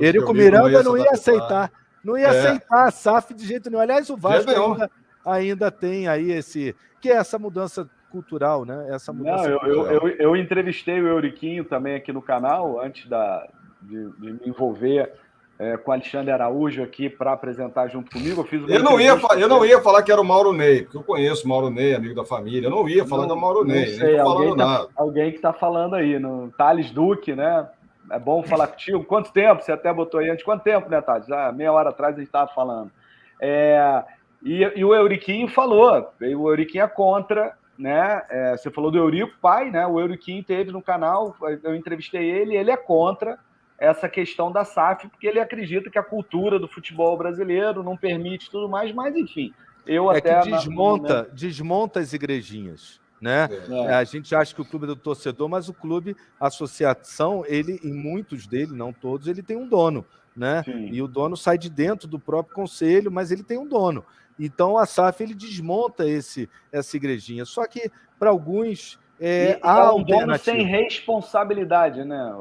Érico Miranda não ia aceitar. Não ia aceitar a SAF de jeito nenhum. Aliás, o Vasco ainda tem aí essa mudança cultural, né? Essa mudança eu entrevistei o Euriquinho também aqui no canal, antes de me envolver com o Alexandre Araújo aqui para apresentar junto comigo. Eu não ia falar que era o Mauro Ney, porque eu conheço o Mauro Ney, amigo da família. Eu não ia falar do Mauro Ney. Não sei, alguém que está falando aí, no Thales Duque, né? É bom falar contigo. Quanto tempo? Você até botou aí antes. Quanto tempo, né, Thales? Meia hora atrás a gente estava falando. E o Euriquinho falou. O Euriquinho é contra, né? Você falou do Eurico, pai, né? O Euriquinho teve no canal, eu entrevistei ele é contra essa questão da SAF, porque ele acredita que a cultura do futebol brasileiro não permite tudo mais, mas enfim. Desmonta as igrejinhas. né? A gente acha que o clube é do torcedor, mas o clube, a associação, ele, em muitos dele, não todos, ele tem um dono, né? Sim. E o dono sai de dentro do próprio conselho, mas ele tem um dono. Então, a SAF, ele desmonta essa igrejinha. Só que, para alguns, há um dono sem alternativa. responsabilidade, né?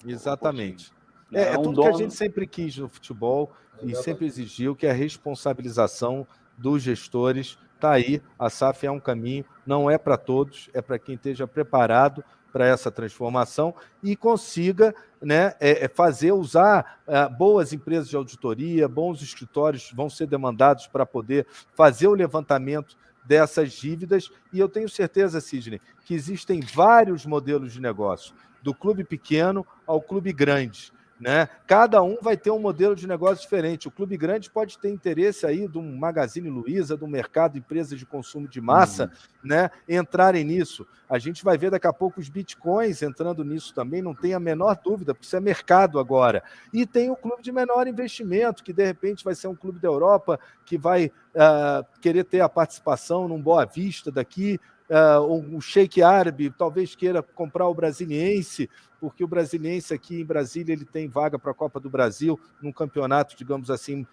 Exatamente. É É um tudo dono... que a gente sempre quis no futebol e sempre exigiu, que é a responsabilização dos gestores. Está aí, a SAF é um caminho, não é para todos, é para quem esteja preparado para essa transformação e consiga, né, usar boas empresas de auditoria, bons escritórios vão ser demandados para poder fazer o levantamento dessas dívidas, e eu tenho certeza, Sidney, que existem vários modelos de negócio, do clube pequeno ao clube grande, né? Cada um vai ter um modelo de negócio diferente. O clube grande pode ter interesse aí de um Magazine Luiza, do mercado, empresas de consumo de massa, né, entrarem nisso. A gente vai ver daqui a pouco os bitcoins entrando nisso também, não tem a menor dúvida, porque isso é mercado agora. E tem o clube de menor investimento, que de repente vai ser um clube da Europa, que vai querer ter a participação num Boa Vista daqui, um Sheik árabe talvez queira comprar o Brasiliense, porque o Brasiliense aqui em Brasília ele tem vaga para a Copa do Brasil, num campeonato, digamos assim,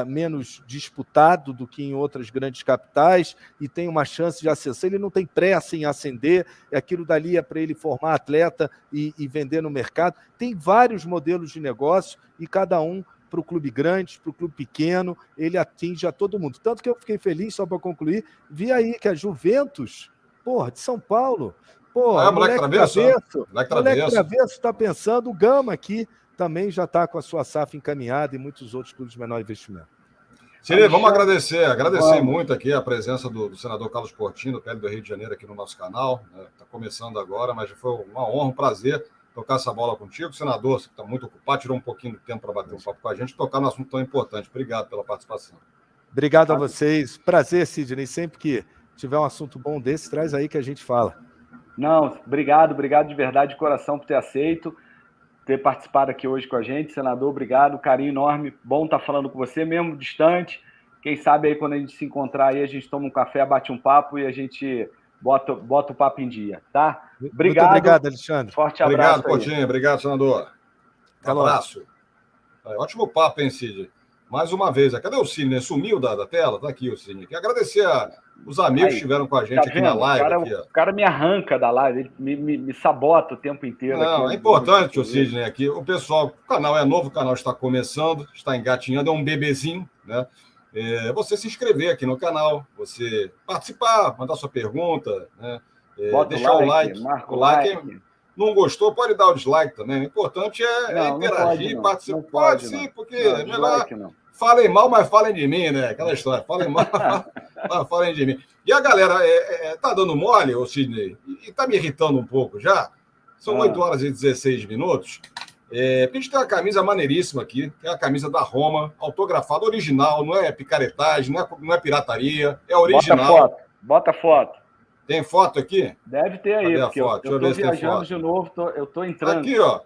menos disputado do que em outras grandes capitais, e tem uma chance de ascensão. Ele não tem pressa em ascender, aquilo dali é para ele formar atleta e vender no mercado. Tem vários modelos de negócio e cada um, para o clube grande, para o clube pequeno, ele atinge a todo mundo. Tanto que eu fiquei feliz, só para concluir, vi aí que a Juventus, de São Paulo, moleque travesso está pensando, o Gama aqui também já está com a sua SAF encaminhada e muitos outros clubes de menor investimento. Siri, vamos agradecer muito aqui a presença do senador Carlos Portinho, do PL do Rio de Janeiro, aqui no nosso canal. Está começando agora, mas foi uma honra, um prazer tocar essa bola contigo. Senador, você está muito ocupado, tirou um pouquinho de tempo para bater um papo com a gente, tocar num assunto tão importante. Obrigado pela participação. Obrigado a vocês. Prazer, Sidney. Sempre que tiver um assunto bom desse, traz aí que a gente fala. Não, obrigado de verdade, de coração, por ter aceito, ter participado aqui hoje com a gente. Senador, obrigado, carinho enorme. Bom estar falando com você, mesmo distante. Quem sabe aí quando a gente se encontrar aí, a gente toma um café, bate um papo e a gente bota o papo em dia, tá? Obrigado. Muito obrigado, Alexandre. Forte abraço. Obrigado, Portinho. Obrigado, senador. Um abraço. Ótimo papo, hein, Sidney? Mais uma vez. Cadê o Sidney? Sumiu da tela? Tá aqui o Sidney. Quero agradecer os amigos que estiveram com a gente aqui na live. O cara me arranca da live, ele me sabota o tempo inteiro. Não, é importante o Sidney aqui. O pessoal, o canal é novo, o canal está começando, está engatinhando, é um bebezinho, né? Você se inscrever aqui no canal, você participar, mandar sua pergunta, né? Deixar o like. Marca o like. Não gostou, pode dar o dislike também. O importante é interagir, participar. Pode sim, porque é melhor. Falem mal, mas falem de mim, né? Aquela história. Falem mal, mas falem de mim. E a galera tá dando mole, ô Sidney, e tá me irritando um pouco já. São 8 horas e 16 minutos. A gente tem uma camisa maneiríssima aqui, que é a camisa da Roma, autografada, original, não é picaretagem, não é pirataria, é original. Bota foto. Tem foto aqui? Deve ter aí, porque eu tô viajando de novo, eu tô entrando. Aqui, ó,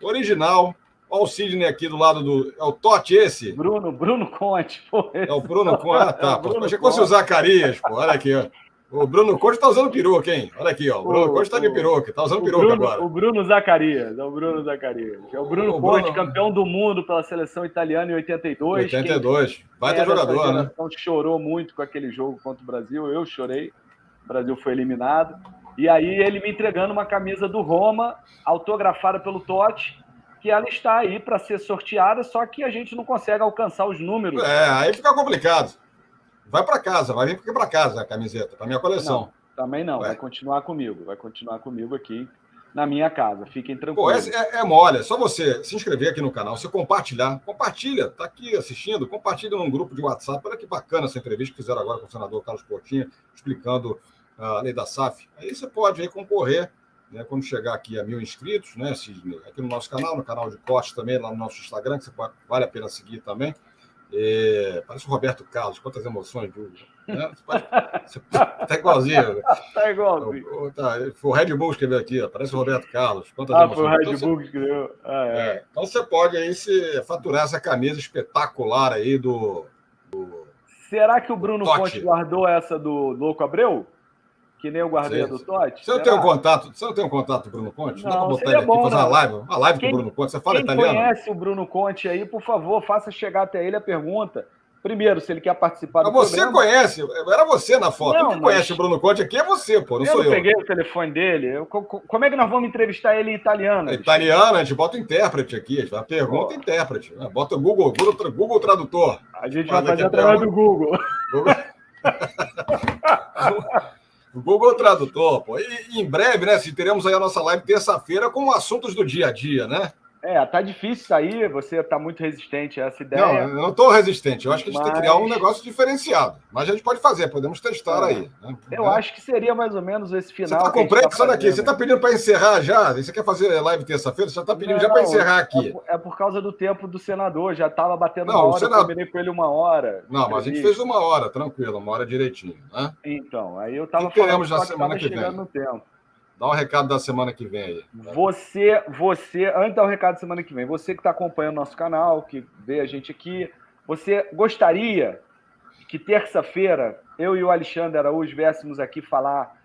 original. Olha o Sidney aqui do lado do... É o Totti esse? Bruno Conte. Pô, é o Bruno Conte. Ah, tá. Achei que fosse o Zacarias, pô. Olha aqui, ó. O Bruno Conte tá usando peruca, hein? Olha aqui, ó. O Bruno Conte tá de peruca. Tá usando peruca agora. O Bruno Zacarias. É o Bruno Zacarias. É o Bruno Conte, campeão do mundo pela seleção italiana em 82. 82. Vai ter jogador, né? Chorou muito com aquele jogo contra o Brasil. Eu chorei. O Brasil foi eliminado. E aí ele me entregando uma camisa do Roma, autografada pelo Totti, que ela está aí para ser sorteada, só que a gente não consegue alcançar os números. Aí fica complicado. Vai para casa, vai vir para casa a camiseta, para minha coleção. Não, também não, vai continuar comigo aqui na minha casa, fiquem tranquilos. Pô, é mole, é só você se inscrever aqui no canal, você compartilha, tá aqui assistindo, compartilha num grupo de WhatsApp. Olha que bacana essa entrevista que fizeram agora com o senador Carlos Portinho, explicando a lei da SAF. Aí você pode aí concorrer, né, quando chegar aqui a 1000 inscritos, né, Sidney, aqui no nosso canal, no canal de corte também, lá no nosso Instagram, que vale a pena seguir também. Parece o Roberto Carlos, quantas emoções, Júlio. Né? Tá igualzinho. Tá igualzinho. Foi o Red Bull que escreveu aqui, ó, parece o Roberto Carlos. Quantas emoções. Foi o Red Bull que escreveu. Então você pode aí faturar essa camisa espetacular aí do Será que o Bruno Conte guardou essa do Louco Abreu? Que nem eu guardei a do Totti? Você não tem um contato do Bruno Conte? Não, dá pra botar seria ele aqui, bom, fazer né? uma live com o Bruno Conte. Você fala Quem italiano? conhece o Bruno Conte aí, por favor, faça chegar até ele a pergunta. Primeiro, se ele quer participar do Mas você programa. conhece, era você na foto. Não, Quem conhece o Bruno Conte aqui é você, pô, não sou eu. Eu peguei o telefone dele. Como é que nós vamos entrevistar ele em italiano? Italiano, a gente bota o intérprete aqui, a gente vai pergunta intérprete. Bota o Google Tradutor. A gente vai fazer através do Google. O Google Tradutor, pô. E em breve, né, se teremos aí a nossa live terça-feira com assuntos do dia a dia, né? Tá difícil sair, você tá muito resistente a essa ideia. Não, eu não estou resistente. Eu acho que a gente tem que criar um negócio diferenciado. Mas a gente pode fazer, podemos testar aí. Né? Eu acho que seria mais ou menos esse final. Você está com pressa daqui? Você está pedindo para encerrar já? Você quer fazer live terça-feira? Você já está pedindo já para encerrar aqui. É por causa do tempo do senador, já estava batendo não, uma hora, eu combinei com ele 1 hora. Não, mas a gente fez 1 hora, tranquilo, 1 hora direitinho. Né? Então, aí eu estava falando já semana que vem. No tempo. Dá um recado da semana que vem aí. Você, antes de dar o recado da semana que vem, você que está acompanhando nosso canal, que vê a gente aqui, você gostaria que terça-feira eu e o Alexandre Araújo viéssemos aqui falar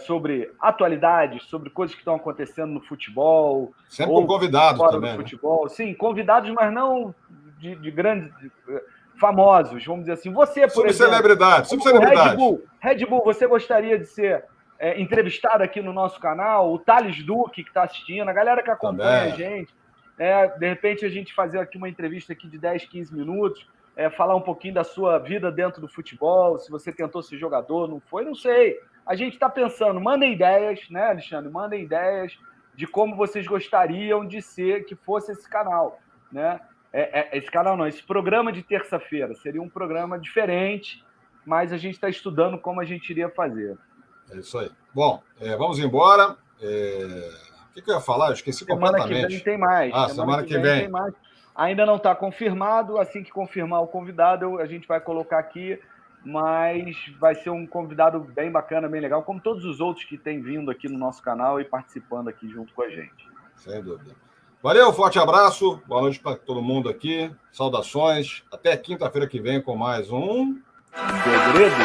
sobre atualidades, sobre coisas que estão acontecendo no futebol? Sempre com convidados fora também. Do futebol. Né? Sim, convidados, mas não de grandes... famosos, vamos dizer assim. Você, por exemplo... Subcelebridade. Red Bull, você gostaria de ser... entrevistado aqui no nosso canal, o Thales Duque, que está assistindo, a galera que acompanha a gente. De repente, a gente fazer aqui uma entrevista aqui de 10, 15 minutos, falar um pouquinho da sua vida dentro do futebol, se você tentou ser jogador, não foi, não sei. A gente está pensando, mandem ideias, né, Alexandre? Mandem ideias de como vocês gostariam de ser, que fosse esse canal, né? Esse canal não, esse programa de terça-feira. Seria um programa diferente, mas a gente está estudando como a gente iria fazer. É isso aí. Bom, vamos embora. O que eu ia falar? Eu esqueci completamente. Semana que vem tem mais. Semana que vem tem mais. Ainda não está confirmado. Assim que confirmar o convidado, a gente vai colocar aqui. Mas vai ser um convidado bem bacana, bem legal, como todos os outros que têm vindo aqui no nosso canal e participando aqui junto com a gente. Sem dúvida. Valeu, forte abraço. Boa noite para todo mundo aqui. Saudações. Até quinta-feira que vem com mais um... Segredo.